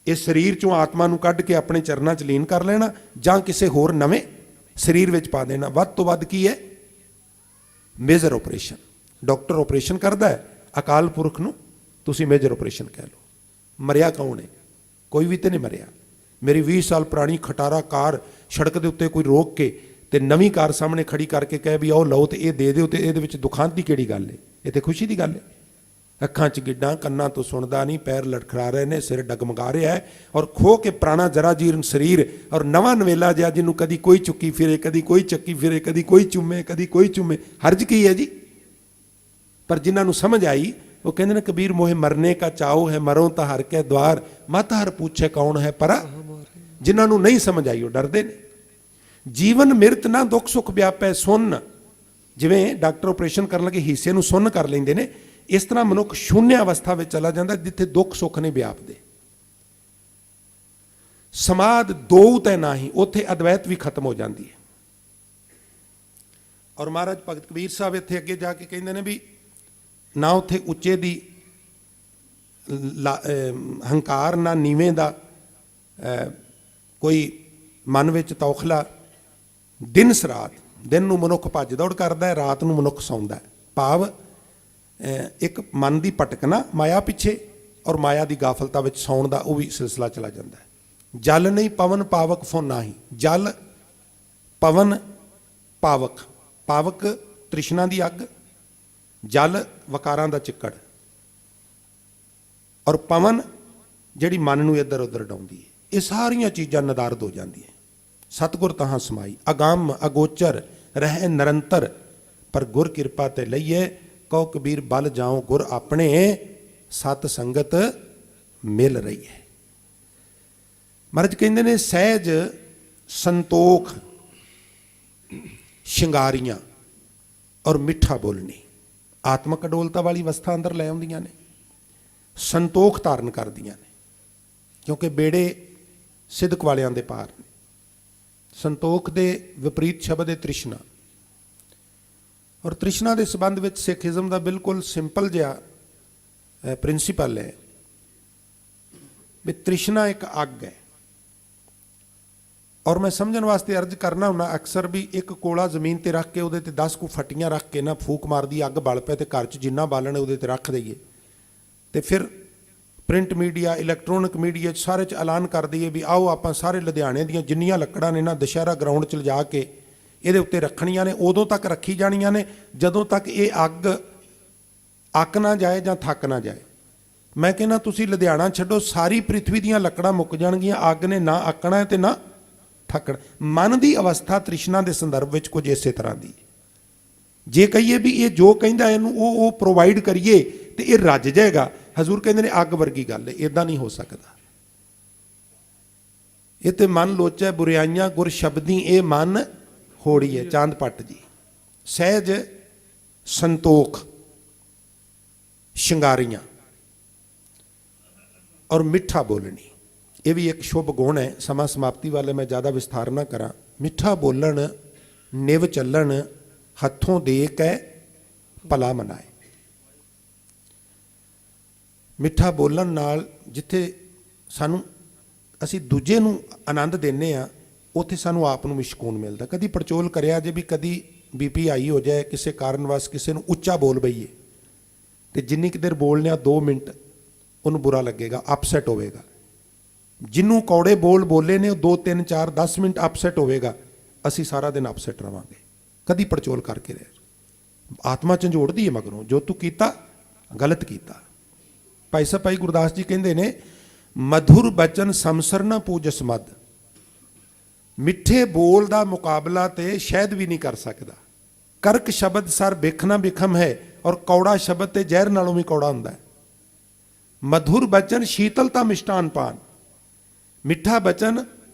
ਇਸ ਸਰੀਰ 'ਚੋਂ ਆਤਮਾ ਨੂੰ ਕੱਢ ਕੇ ਆਪਣੇ ਚਰਨਾਂ 'ਚ ਲੀਨ ਕਰ ਲੈਣਾ, ਜਾਂ ਕਿਸੇ ਹੋਰ ਨਵੇਂ ਸਰੀਰ ਵਿੱਚ ਪਾ ਦੇਣਾ। ਵੱਧ ਤੋਂ ਵੱਧ ਕੀ ਹੈ? Major operation. ਡਾਕਟਰ ਆਪਰੇਸ਼ਨ ਕਰਦਾ ਹੈ, ਅਕਾਲ ਪੁਰਖ ਨੂੰ ਤੁਸੀਂ ਮੇਜਰ ਆਪਰੇਸ਼ਨ ਕਹਿ ਲਓ। ਮਰਿਆ ਕੌਣ ਹੈ? ਕੋਈ ਵੀ ਤੇ ਨਹੀਂ ਮਰਿਆ। ਮੇਰੀ 20 ਸਾਲ ਪੁਰਾਣੀ ਖਟਾਰਾ ਕਾਰ ਸੜਕ ਦੇ ਉੱਤੇ ਕੋਈ ਰੋਕ ਕੇ ਤੇ ਨਵੀਂ ਕਾਰ ਸਾਹਮਣੇ ਖੜੀ ਕਰਕੇ ਕਹੇ ਵੀ ਆਓ ਲਓ ਤੇ ਇਹ ਦੇ ਦਿਓ, ਤੇ ਇਹਦੇ ਵਿੱਚ ਦੁਖਾਂਤ ਦੀ ਕਿਹੜੀ ਗੱਲ ਹੈ? ਇਹ ਤੇ ਖੁਸ਼ੀ ਦੀ ਗੱਲ ਹੈ। ਅੱਖਾਂ 'ਚ ਗਿੱਡਾਂ, ਕੰਨਾਂ ਤੋਂ ਸੁਣਦਾ ਨਹੀਂ, ਪੈਰ ਲਟਖੜਾ ਰਹੇ ਨੇ, ਸਿਰ ਡਗਮਗਾ ਰਿਹਾ ਹੈ, ਔਰ ਖੋ ਕੇ ਪੁਰਾਣਾ ਜਰਾ ਜੀਰਨ ਸਰੀਰ ਔਰ ਨਵਾਂ ਨਵੇਲਾ ਜਿਹਾ ਜਿਹਨੂੰ ਕਦੀ ਕੋਈ ਚੁੱਕੀ ਫਿਰੇ, ਕਦੀ ਕੋਈ ਚੱਕੀ ਫਿਰੇ, ਕਦੀ ਕੋਈ ਚੁੰਮੇ, ਕਦੀ ਕੋਈ ਚੁੰਮੇ। ਹਰਜ ਕੀ ਹੈ ਜੀ? ਪਰ ਜਿਨ੍ਹਾਂ ਨੂੰ ਸਮਝ ਆਈ ਉਹ ਕਹਿੰਦੇ ਨੇ ਕਬੀਰ ਮੋਹਿ ਮਰਨੇ ਕਾ ਚਾਓ ਹੈ, ਮਰੋ ਤਾਂ ਹਰ ਕੇ ਦਵਾਰ, ਮਤ ਹਰ ਪੁੱਛੇ ਕੌਣ ਹੈ ਪਰਾ। ਜਿਨ੍ਹਾਂ ਨੂੰ ਨਹੀਂ ਸਮਝ ਆਈ ਉਹ ਡਰਦੇ ਨੇ। ਜੀਵਨ ਮਿਰਤ ਨਾ ਦੁੱਖ ਸੁੱਖ ਵਿਆਪੈ ਸੁੰਨ। ਜਿਵੇਂ ਡਾਕਟਰ ਆਪਰੇਸ਼ਨ ਕਰਨ ਲੱਗੇ ਹਿੱਸੇ ਨੂੰ ਸੁੰਨ ਕਰ ਲੈਂਦੇ ਨੇ, ਇਸ ਤਰ੍ਹਾਂ ਮਨੁੱਖ ਸ਼ੂਨਿਆ ਅਵਸਥਾ ਵਿੱਚ ਚਲਾ ਜਾਂਦਾ ਜਿੱਥੇ ਦੁੱਖ ਸੁੱਖ ਨਹੀਂ ਵਿਆਪਦੇ। ਸਮਾਦ ਦੋ ਤੈ ਨਾਹੀ, ਉੱਥੇ ਅਦਵੈਤ ਵੀ ਖਤਮ ਹੋ ਜਾਂਦੀ ਹੈ। ਔਰ ਮਹਾਰਾਜ ਭਗਤ ਕਬੀਰ ਸਾਹਿਬ ਇੱਥੇ ਅੱਗੇ ਜਾ ਕੇ ਕਹਿੰਦੇ ਨੇ ਵੀ ਨਾ ਉੱਥੇ ਉੱਚੇ ਦੀ ਹੰਕਾਰ, ਨਾ ਨੀਵੇਂ ਦਾ ਕੋਈ ਮਨ ਵਿੱਚ ਤੌਖਲਾ। ਦਿਨ ਸਰਾਤ, ਦਿਨ ਨੂੰ ਮਨੁੱਖ ਭੱਜ ਦੌੜ ਕਰਦਾ ਹੈ, ਰਾਤ ਨੂੰ ਮਨੁੱਖ ਸੌਂਦਾ ਹੈ। ਭਾਵ ਇੱਕ ਮਨ ਦੀ ਭਟਕਣਾ ਮਾਇਆ ਪਿੱਛੇ, ਔਰ ਮਾਇਆ ਦੀ ਗਾਫਲਤਾ ਵਿੱਚ ਸੌਣ ਦਾ ਉਹ ਵੀ ਸਿਲਸਿਲਾ ਚਲਾ ਜਾਂਦਾ ਹੈ। ਜਲ ਨਹੀਂ ਪਵਨ ਪਾਵਕ ਫੋ ਨਾਹੀ। ਜਲ, ਪਵਨ, ਪਾਵਕ। ਪਾਵਕ ਤ੍ਰਿਸ਼ਨਾ ਦੀ ਅੱਗ, ਜਲ ਵਕਾਰਾਂ ਦਾ ਚਿੱਕੜ, ਔਰ ਪਵਨ ਜਿਹੜੀ ਮਨ ਨੂੰ ਇੱਧਰ ਉੱਧਰ ਡਾਉਂਦੀ ਹੈ। ਇਹ ਸਾਰੀਆਂ ਚੀਜ਼ਾਂ ਨਦਾਰਦ ਹੋ ਜਾਂਦੀਆਂ। ਸਤਿਗੁਰ ਤਹਾਂ ਸਮਾਈ, ਅਗੰਮ ਅਗੋਚਰ ਰਹਿ ਨਿਰੰਤਰ, ਪਰ ਗੁਰ ਕਿਰਪਾ ਤੇ ਲਈਏ, ਕਹੋ ਕਬੀਰ ਬਲ ਜਾਓ ਗੁਰ ਆਪਣੇ, ਸਤ ਸੰਗਤ ਮਿਲ ਰਹੀ ਹੈ। ਮਹਾਰਾਜ ਕਹਿੰਦੇ ਨੇ ਸਹਿਜ ਸੰਤੋਖ, ਸ਼ਿੰਗਾਰੀਆਂ ਔਰ ਮਿੱਠਾ ਬੋਲਣੀ ਆਤਮਕ ਅਡੋਲਤਾ ਵਾਲੀ ਅਵਸਥਾ ਅੰਦਰ ਲੈ ਆਉਂਦੀਆਂ ਨੇ, ਸੰਤੋਖ ਧਾਰਨ ਕਰਦੀਆਂ ਨੇ, ਕਿਉਂਕਿ ਬੇੜੇ ਸਿਦਕ ਵਾਲਿਆਂ ਦੇ ਪਾਰ ਨੇ। ਸੰਤੋਖ ਦੇ ਵਿਪਰੀਤ ਸ਼ਬਦ ਹੈ ਤ੍ਰਿਸ਼ਨਾ, ਔਰ ਤ੍ਰਿਸ਼ਨਾ ਦੇ ਸੰਬੰਧ ਵਿੱਚ ਸਿੱਖੀਜ਼ਮ ਦਾ ਬਿਲਕੁਲ ਸਿੰਪਲ ਜਿਹਾ ਪ੍ਰਿੰਸੀਪਲ ਹੈ ਵੀ ਤ੍ਰਿਸ਼ਨਾ ਇੱਕ ਅੱਗ ਹੈ। ਔਰ ਮੈਂ ਸਮਝਣ ਵਾਸਤੇ ਅਰਜ਼ ਕਰਨਾ ਹੁੰਦਾ ਅਕਸਰ ਵੀ ਇੱਕ ਕੋਲਾ ਜ਼ਮੀਨ ਤੇ ਰੱਖ ਕੇ ਉਹਦੇ ਤੇ 10 ਕੁ ਫੱਟੀਆਂ ਰੱਖ ਕੇ ਨਾ ਫੂਕ ਮਾਰਦੀ, ਅੱਗ ਬਲ ਪਏ ਤੇ ਘਰ 'ਚ ਜਿੰਨਾ ਬਾਲਣ ਉਹਦੇ ਤੇ ਰੱਖ ਦਈਏ, ਤੇ ਫਿਰ ਪ੍ਰਿੰਟ ਮੀਡੀਆ, ਇਲੈਕਟ੍ਰੋਨਿਕ ਮੀਡੀਆ 'ਚ ਸਾਰੇ 'ਚ ਐਲਾਨ ਕਰ ਦਈਏ ਵੀ ਆਓ ਆਪਾਂ ਸਾਰੇ ਲੁਧਿਆਣੇ ਦੀਆਂ ਜਿੰਨੀਆਂ ਲੱਕੜਾਂ ਨੇ ਨਾ ਦੁਸ਼ਹਿਰਾ ਗਰਾਊਂਡ 'ਚ ਲਿਜਾ ਕੇ ਇਹਦੇ ਉੱਤੇ ਰੱਖਣੀਆਂ ਨੇ। ਉਦੋਂ ਤੱਕ ਰੱਖੀ ਜਾਣੀਆਂ ਨੇ ਜਦੋਂ ਤੱਕ ਇਹ ਅੱਗ ਅੱਕ ਨਾ ਜਾਏ ਜਾਂ ਥੱਕ ਨਾ ਜਾਏ। ਮੈਂ ਕਹਿੰਦਾ ਤੁਸੀਂ ਲੁਧਿਆਣਾ ਛੱਡੋ, ਸਾਰੀ ਪ੍ਰਿਥਵੀ ਦੀਆਂ ਲੱਕੜਾਂ ਮੁੱਕ ਜਾਣਗੀਆਂ, ਅੱਗ ਨੇ ਨਾ ਅੱਕਣਾ ਤੇ ਨਾ ਥੱਕਣਾ। ਮਨ ਦੀ ਅਵਸਥਾ ਤ੍ਰਿਸ਼ਨਾ ਦੇ ਸੰਦਰਭ ਵਿੱਚ ਕੁਝ ਇਸੇ ਤਰ੍ਹਾਂ ਦੀ। ਜੇ ਕਹੀਏ ਵੀ ਇਹ ਜੋ ਕਹਿੰਦਾ ਇਹਨੂੰ ਉਹ ਪ੍ਰੋਵਾਈਡ ਕਰੀਏ ਤੇ ਇਹ ਰੱਜ ਜਾਏਗਾ, ਹਜ਼ੂਰ ਕਹਿੰਦੇ ਨੇ ਅੱਗ ਵਰਗੀ ਗੱਲ ਹੈ। ਇਦਾਂ ਨਹੀਂ ਹੋ ਸਕਦਾ। ਇਹ ਤੇ ਮਨ ਲੋਚੈ ਬੁਰਾਈਆਂ ਗੁਰ ਸ਼ਬਦੀ, ਇਹ ਮਨ ਹੋੜੀ ਹੈ। ਚਾਂਦ ਪੱਟ ਜੀ। ਸਹਿਜ ਸੰਤੋਖ, ਸ਼ਿੰਗਾਰੀਆਂ ਔਰ ਮਿੱਠਾ ਬੋਲਣੀ, ਇਹ ਵੀ ਇੱਕ ਸ਼ੁਭ ਗੁਣ ਹੈ। ਸਮਾਂ ਸਮਾਪਤੀ ਵਾਲੇ ਮੈਂ ਜ਼ਿਆਦਾ ਵਿਸਥਾਰ ਨਾ ਕਰਾਂ। ਮਿੱਠਾ ਬੋਲਣ, ਨਿਵ ਚੱਲਣ, ਹੱਥੋਂ ਦੇ ਕੇ ਭਲਾ ਮਨਾਏ। ਮਿੱਠਾ ਬੋਲਣ ਨਾਲ ਜਿੱਥੇ ਸਾਨੂੰ ਅਸੀਂ ਦੂਜੇ ਨੂੰ ਆਨੰਦ ਦਿੰਦੇ ਹਾਂ, ਉੱਥੇ ਸਾਨੂੰ ਆਪ ਨੂੰ ਵੀ ਸਕੂਨ ਮਿਲਦਾ। ਕਦੀ ਪੜਚੋਲ ਕਰਿਆ ਜੇ ਵੀ ਕਦੀ ਬੀਪੀ ਹਾਈ ਹੋ ਜਾਏ, ਕਿਸੇ ਕਾਰਨ ਵਸ ਕਿਸੇ ਨੂੰ ਉੱਚਾ ਬੋਲ ਬਈਏ, ਤੇ ਜਿੰਨੀ ਕੁ ਦੇਰ ਬੋਲਨੇ ਆ 2 ਮਿੰਟ ਉਹਨੂੰ ਬੁਰਾ ਲੱਗੇਗਾ, ਅਪਸੈਟ ਹੋਵੇਗਾ। ਜਿਹਨੂੰ ਕੌੜੇ ਬੋਲ ਬੋਲੇ ਨੇ ਉਹ 2 3 4 10 ਮਿੰਟ ਅਪਸੈਟ ਹੋਵੇਗਾ, ਅਸੀਂ ਸਾਰਾ ਦਿਨ ਅਪਸੈਟ ਰਵਾਂਗੇ। ਕਦੀ ਪੜਚੋਲ ਕਰਕੇ ਰਹਿ, ਆਤਮਾ ਝੰਜੋੜਦੀ ਹੈ ਮਗਰੋਂ, ਜੋ ਤੂੰ ਕੀਤਾ ਗਲਤ ਕੀਤਾ। ਭਾਈ ਸਾਹਿਬ ਭਾਈ ਗੁਰਦਾਸ ਜੀ ਕਹਿੰਦੇ ਨੇ, ਮਧੁਰ ਬਚਨ ਸਮਸਰ ਨਾ ਪੂਜਸ ਮਦ। ਮਿੱਠੇ ਬੋਲ ਦਾ ਮੁਕਾਬਲਾ ਤੇ ਸ਼ਾਇਦ ਵੀ ਨਹੀਂ ਕਰ ਸਕਦਾ। ਕਰਕ ਸ਼ਬਦ ਸਰ ਬਿਖਣਾ ਬਿਖਮ ਹੈ, ਔਰ ਕੌੜਾ ਸ਼ਬਦ ਤੇ ਜ਼ਹਿਰ ਨਾਲੋਂ ਵੀ ਕੌੜਾ ਹੁੰਦਾ ਹੈ। ਮਧੁਰ ਬਚਨ ਸ਼ੀਤਲਤਾ ਮਿਸ਼ਟਾਨ ਪਾਨ। ਮਿੱਠਾ ਬਚਨ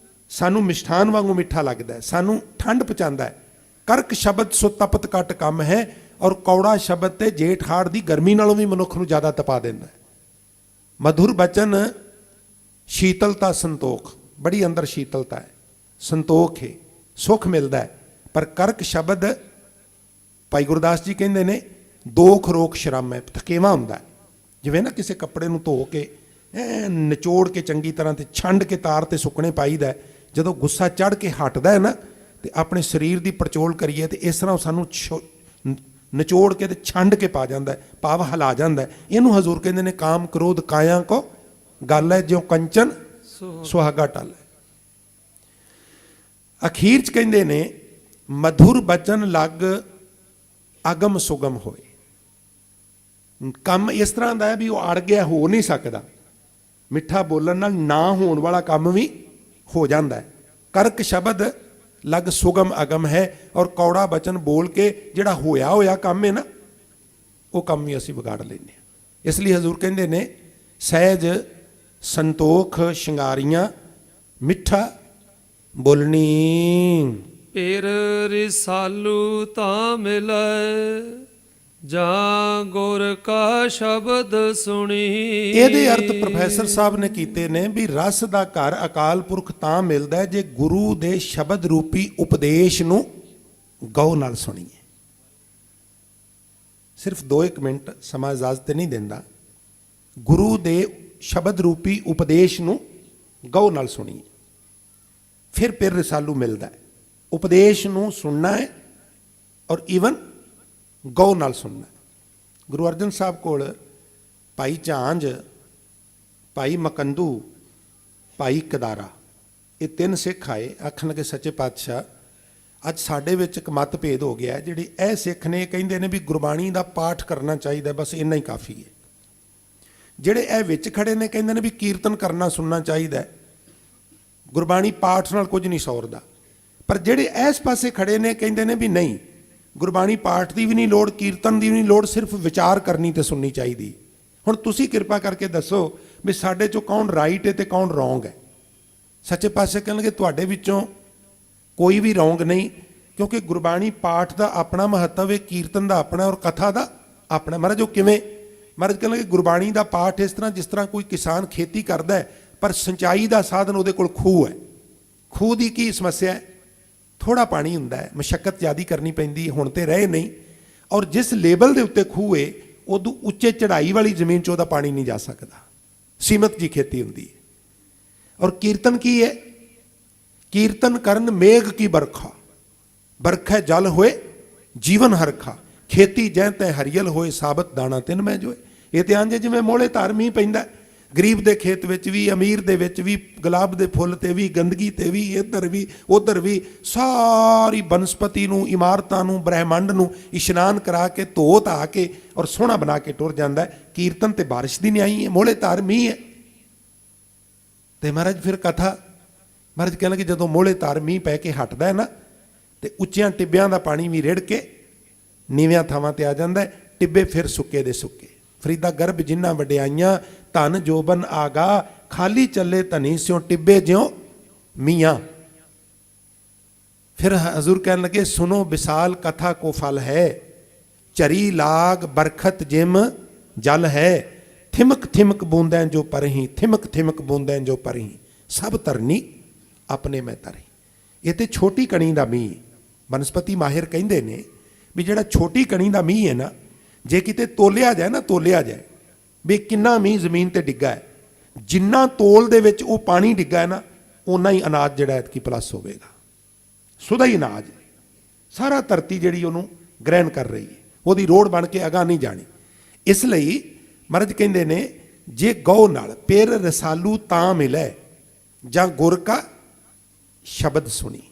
ਸਾਨੂੰ ਮਿਸ਼ਠਾਨ ਵਾਂਗੂ ਮਿੱਠਾ ਲੱਗਦਾ ਹੈ, ਸਾਨੂੰ ਠੰਡ ਪਹੁੰਚਾਉਂਦਾ ਹੈ। ਕਰਕ ਸ਼ਬਦ ਸੋ ਤਪਤ ਘਟ ਕੰਮ ਹੈ, ਔਰ ਕੌੜਾ ਸ਼ਬਦ ਤੇ ਜੇਠ ਹਾੜ ਦੀ ਗਰਮੀ ਨਾਲੋਂ ਵੀ ਮਨੁੱਖ ਨੂੰ ਜ਼ਿਆਦਾ ਤਪਾ ਦਿੰਦਾ ਹੈ। ਮਧੁਰ ਬਚਨ ਸ਼ੀਤਲਤਾ ਸੰਤੋਖ, ਬੜੀ ਅੰਦਰ ਸ਼ੀਤਲਤਾ ਹੈ, ਸੰਤੋਖ ਹੈ, ਸੁੱਖ ਮਿਲਦਾ ਹੈ। ਪਰ ਕਰਕ ਸ਼ਬਦ ਭਾਈ ਗੁਰਦਾਸ ਜੀ ਕਹਿੰਦੇ ਨੇ, ਦੋਖ ਰੋਕ ਸ਼ਰਮ ਹੈ, ਥਕੇਵਾ ਹੁੰਦਾ ਹੈ। ਜਿਵੇਂ ਨਾ ਕਿਸੇ ਕੱਪੜੇ ਨੂੰ ਧੋ ਕੇ ਨਿਚੋੜ ਕੇ ਚੰਗੀ ਤਰ੍ਹਾਂ ਤੇ ਛੰਡ ਕੇ ਤਾਰ ਤੇ ਸੁੱਕਣੇ ਪਾਈਦਾ, ਜਦੋਂ ਗੁੱਸਾ ਚੜ੍ਹ ਕੇ ਹਟਦਾ ਹੈ ਨਾ, ਤੇ ਆਪਣੇ ਸਰੀਰ ਦੀ ਪੜਚੋਲ ਕਰੀਏ ਤੇ ਇਸ ਤਰ੍ਹਾਂ ਸਾਨੂੰ ਨਿਚੋੜ ਕੇ ਤੇ ਛੰਡ ਕੇ ਪਾ ਜਾਂਦਾ ਹੈ, ਭਾਵ ਹਿਲਾ ਜਾਂਦਾ ਹੈ। ਇਹਨੂੰ ਹਜ਼ੂਰ ਕਹਿੰਦੇ ਨੇ, ਕਾਮ ਕ੍ਰੋਧ ਕਾਇਆ ਕੋ ਗੱਲ ਹੈ, ਜਿਉ ਕੰਚਨ ਸੁਹਾਗਾ ਟਲ ਹੈ। ਅਖੀਰ ਚ ਕਹਿੰਦੇ ਨੇ, ਮਧੁਰ ਬਚਨ ਲੱਗ ਅਗਮ ਸੁਗਮ ਹੋਏ। ਕੰਮ ਇਸ ਤਰ੍ਹਾਂ ਦਾ ਹੈ ਵੀ ਉਹ ਅੜ ਗਿਆ, ਹੋ ਨਹੀਂ ਸਕਦਾ। ਮਿੱਠਾ ਬੋਲਣ ਨਾਲ ਨਾ ਹੋਣ ਵਾਲਾ ਕੰਮ ਵੀ ਹੋ ਜਾਂਦਾ ਹੈ। ਕਰਕ ਸ਼ਬਦ ਲਗ ਸੁਗਮ ਅਗਮ ਹੈ, ਔਰ ਕੌੜਾ ਬਚਨ ਬੋਲ ਕੇ ਜਿਹੜਾ ਹੋਇਆ ਹੋਇਆ ਕੰਮ ਹੈ ਨਾ, ਉਹ ਕੰਮ ਵੀ ਅਸੀਂ ਵਿਗਾੜ ਲੈਂਦੇ ਹਾਂ। ਇਸ ਲਈ ਹਜ਼ੂਰ ਕਹਿੰਦੇ ਨੇ, ਸਹਿਜ ਸੰਤੋਖ ਸ਼ਿੰਗਾਰੀਆਂ ਮਿੱਠਾ ਬੋਲਣੀ। ਪੇਰ ਰਿਸਾਲੂ ਤਾਂ ਮਿਲੈ, ਜਾਂ ਗੁਰ ਕਾ ਸ਼ਬਦ ਸੁਣੀ। ਇਹਦੇ ਅਰਥ ਪ੍ਰੋਫੈਸਰ ਸਾਹਿਬ ਨੇ ਕੀਤੇ ਨੇ ਵੀ ਰਸ ਦਾ ਘਰ ਅਕਾਲ ਪੁਰਖ ਤਾਂ ਮਿਲਦਾ ਜੇ ਗੁਰੂ ਦੇ ਸ਼ਬਦ ਰੂਪੀ ਉਪਦੇਸ਼ ਨੂੰ ਗੌ ਨਾਲ ਸੁਣੀਏ। ਸਿਰਫ 2-1 ਮਿੰਟ ਸਮਾਂ ਇਜਾਜ਼ਤ ਨਹੀਂ ਦਿੰਦਾ। ਗੁਰੂ ਦੇ ਸ਼ਬਦ ਰੂਪੀ ਉਪਦੇਸ਼ ਨੂੰ ਗੌ ਨਾਲ ਸੁਣੀਏ, ਫਿਰ ਰਸਾਲੂ ਮਿਲਦਾ ਹੈ। ਉਪਦੇਸ਼ ਨੂੰ ਸੁਣਨਾ ਹੈ, ਔਰ ਈਵਨ ਗੌ ਨਾਲ ਸੁਣਨਾ। ਗੁਰੂ ਅਰਜਨ ਸਾਹਿਬ ਕੋਲ ਭਾਈ ਝਾਂਝ, ਭਾਈ ਮਕੰਦੂ, ਭਾਈ ਕਦਾਰਾ, ਇਹ 3 ਸਿੱਖ ਆਏ। ਆਖਣ ਲੱਗੇ, ਸੱਚੇ ਪਾਤਸ਼ਾਹ, ਅੱਜ ਸਾਡੇ ਵਿੱਚ ਇੱਕ ਮਤਭੇਦ ਹੋ ਗਿਆ। ਜਿਹੜੇ ਇਹ ਸਿੱਖ ਨੇ, ਕਹਿੰਦੇ ਨੇ ਵੀ ਗੁਰਬਾਣੀ ਦਾ ਪਾਠ ਕਰਨਾ ਚਾਹੀਦਾ, ਬਸ ਇੰਨਾ ਹੀ ਕਾਫੀ ਹੈ। ਜਿਹੜੇ ਇਹ ਵਿੱਚ ਖੜੇ ਨੇ, ਕਹਿੰਦੇ ਨੇ ਵੀ ਕੀਰਤਨ ਕਰਨਾ ਸੁਣਨਾ ਚਾਹੀਦਾ, ਗੁਰਬਾਣੀ ਪਾਠ ਨਾਲ ਕੁਝ ਨਹੀਂ ਸੌਰਦਾ। ਪਰ ਜਿਹੜੇ ਇਸ ਪਾਸੇ ਖੜੇ ਨੇ, ਕਹਿੰਦੇ ਨੇ ਵੀ ਨਹੀਂ, ਗੁਰਬਾਣੀ ਪਾਠ ਦੀ ਵੀ ਨਹੀਂ ਲੋੜ, ਕੀਰਤਨ ਦੀ ਵੀ ਨਹੀਂ ਲੋੜ, ਸਿਰਫ ਵਿਚਾਰ ਕਰਨੀ ਤੇ ਸੁਣਨੀ ਚਾਹੀਦੀ। ਹੁਣ ਤੁਸੀਂ ਕਿਰਪਾ ਕਰਕੇ ਦੱਸੋ ਵੀ ਸਾਡੇ ਚੋਂ ਕੌਣ ਰਾਈਟ ਹੈ ਤੇ ਕੌਣ ਰੌਂਗ ਹੈ। ਸੱਚੇ ਪਾਤਸ਼ਾਹ ਕਹਿਣਗੇ, ਤੁਹਾਡੇ ਵਿੱਚੋਂ ਕੋਈ ਵੀ ਰੌਂਗ ਨਹੀਂ, ਕਿਉਂਕਿ ਗੁਰਬਾਣੀ ਪਾਠ ਦਾ ਆਪਣਾ ਮਹੱਤਵ ਹੈ, ਕੀਰਤਨ ਦਾ ਆਪਣਾ, ਔਰ ਕਥਾ ਦਾ ਆਪਣਾ। ਮਹਾਰਾਜ ਉਹ ਕਿਵੇਂ? ਮਹਾਰਾਜ ਕਹਿਣਗੇ, ਗੁਰਬਾਣੀ ਦਾ ਪਾਠ ਇਸ ਤਰ੍ਹਾਂ ਜਿਸ ਤਰ੍ਹਾਂ ਕੋਈ ਕਿਸਾਨ ਖੇਤੀ ਕਰਦਾ ਹੈ, ਪਰ ਸਿੰਚਾਈ ਦਾ ਸਾਧਨ ਉਹਦੇ ਕੋਲ ਖੂਹ ਹੈ। ਖੂਹ ਦੀ ਕੀ ਸਮੱਸਿਆ ਹੈ? ਥੋੜਾ ਪਾਣੀ ਹੁੰਦਾ ਹੈ, ਮਸ਼ੱਕਤ ਜ਼ਿਆਦਾ ਕਰਨੀ ਪੈਂਦੀ, ਹੁਣ ਤੇ ਰਹੇ ਨਹੀਂ। ਔਰ ਜਿਸ ਲੇਵਲ ਦੇ ਉੱਤੇ ਖੂਹ ਹੈ, ਉਦੋਂ ਉੱਚੇ ਚੜ੍ਹਾਈ ਵਾਲੀ ਜ਼ਮੀਨ 'ਚ ਉਹਦਾ ਪਾਣੀ ਨਹੀਂ ਜਾ ਸਕਦਾ, ਸੀਮਤ ਜੀ ਖੇਤੀ ਹੁੰਦੀ ਹੈ। ਔਰ ਕੀਰਤਨ ਕੀ ਹੈ? ਕੀਰਤਨ ਕਰਨ ਮੇਘ ਕੀ ਬਰਖਾ, ਬਰਖਾ ਜਲ ਹੋਏ ਜੀਵਨ ਹਰਖਾ, ਖੇਤੀ ਜੈ ਤੈ ਹਰੀਅਲ ਹੋਏ, ਸਾਬਤ ਦਾਣਾ ਤਿੰਨ ਮੈਂ ਜੋਏ। ਇਹ ਤੇ ਅੰਜ ਜਿਵੇਂ ਮੋਹਲੇ ਧਾਰ ਮੀਂਹ ਪੈਂਦਾ, ਗਰੀਬ ਦੇ ਖੇਤ ਵਿੱਚ ਵੀ, ਅਮੀਰ ਦੇ ਵਿੱਚ ਵੀ, ਗੁਲਾਬ ਦੇ ਫੁੱਲ ਤੇ ਵੀ, ਗੰਦਗੀ ਤੇ ਵੀ, ਇੱਧਰ ਵੀ ਉੱਧਰ ਵੀ, ਸਾਰੀ ਬਨਸਪਤੀ ਨੂੰ, ਇਮਾਰਤਾਂ ਨੂੰ, ਬ੍ਰਹਿਮੰਡ ਨੂੰ ਇਸ਼ਨਾਨ ਕਰਾ ਕੇ, ਧੋ ਧਾ ਕੇ ਔਰ ਸੋਹਣਾ ਬਣਾ ਕੇ ਟੁਰ ਜਾਂਦਾ ਹੈ। ਕੀਰਤਨ ਤੇ ਬਾਰਿਸ਼ ਦੀ ਨਿਆਈ ਹੈ, ਮੋਹਲੇ ਧਾਰ ਮੀਂਹ ਹੈ। ਤੇ ਮਹਾਰਾਜ ਫਿਰ ਕਥਾ, ਮਹਾਰਾਜ ਕਹਿੰਦੇ ਕਿ ਜਦੋਂ ਮੋਹਲੇ ਧਾਰ ਮੀਂਹ ਪੈ ਕੇ ਹਟਦਾ ਹੈ ਨਾ, ਤੇ ਉੱਚਿਆਂ ਟਿੱਬਿਆਂ ਦਾ ਪਾਣੀ ਵੀ ਰਿੜ ਕੇ ਨੀਵਿਆਂ ਥਾਵਾਂ ਤੇ ਆ ਜਾਂਦਾ ਹੈ, ਟਿੱਬੇ ਫਿਰ ਸੁੱਕੇ ਦੇ ਸੁੱਕੇ। ਫਰੀਦਾ ਗਰਭ ਜਿੰਨਾ ਵਡਿਆਈਆਂ, ਧਨ ਜੋਬਨ ਆਗਾ, ਖਾਲੀ ਚੱਲੇ ਧਨੀ ਸਿਓ, ਟਿੱਬੇ ਜਿਉ ਮੀਆਂ। ਫਿਰ ਹਜ਼ੂਰ ਕਹਿਣ ਲੱਗੇ, ਸੁਨੋ ਵਿਸਾਲ ਕਥਾ ਕੋ ਫਲ ਹੈ, ਚਰੀ ਲਾਗ ਬਰਖਤ ਜਿਮ ਜਲ ਹੈ, ਥਿਮਕ ਥਿਮਕ ਬੂੰਦਾਂ ਜੋ ਪਰਹੀ, ਥਿਮਕ ਥਿਮਕ ਬੂੰਦਾਂ ਜੋ ਪਰਹੀ, ਸਭ ਧਰਨੀ ਆਪਣੇ ਮੈਂ ਧਰੀ। ਇਹ ਤੇ ਛੋਟੀ ਕਣੀ ਦਾ ਮੀਂਹ। ਬਨਸਪਤੀ ਮਾਹਿਰ ਕਹਿੰਦੇ ਨੇ ਵੀ ਜਿਹੜਾ ਛੋਟੀ ਕਣੀ ਦਾ ਮੀਂਹ ਹੈ ਨਾ, ਜੇ ਕਿਤੇ ਤੋਲਿਆ ਜਾਏ ਨਾ, ਤੋਲਿਆ ਜਾਏ ਵੀ ਕਿੰਨਾ ਮੀਂਹ ਜ਼ਮੀਨ ਤੇ ਡਿੱਗਾ ਹੈ, ਜਿੰਨਾ ਤੋਲ ਦੇ ਵਿੱਚ ਉਹ ਪਾਣੀ ਡਿੱਗਾ ਹੈ ਨਾ, ਓਨਾ ਹੀ ਅਨਾਜ ਜਿਹੜਾ ਐਤਕੀ ਪਲੱਸ ਹੋਵੇਗਾ। ਸੁਦਾ ਹੀ ਅਨਾਜ ਸਾਰਾ ਧਰਤੀ ਜਿਹੜੀ ਉਹਨੂੰ ਗ੍ਰਹਿਣ ਕਰ ਰਹੀ ਹੈ, ਉਹਦੀ ਰੋੜ ਬਣ ਕੇ ਅਗਾਂਹ ਨਹੀਂ ਜਾਣੀ। ਇਸ ਲਈ ਮਹਾਰਾਜ ਕਹਿੰਦੇ ਨੇ, ਜੇ ਗਊ ਨਾਲ ਪੇਰ ਰਸਾਲੂ ਤਾਂ ਮਿਲੇ, ਜਾਂ ਗੁਰ ਕਾ ਸ਼ਬਦ ਸੁਣੀ।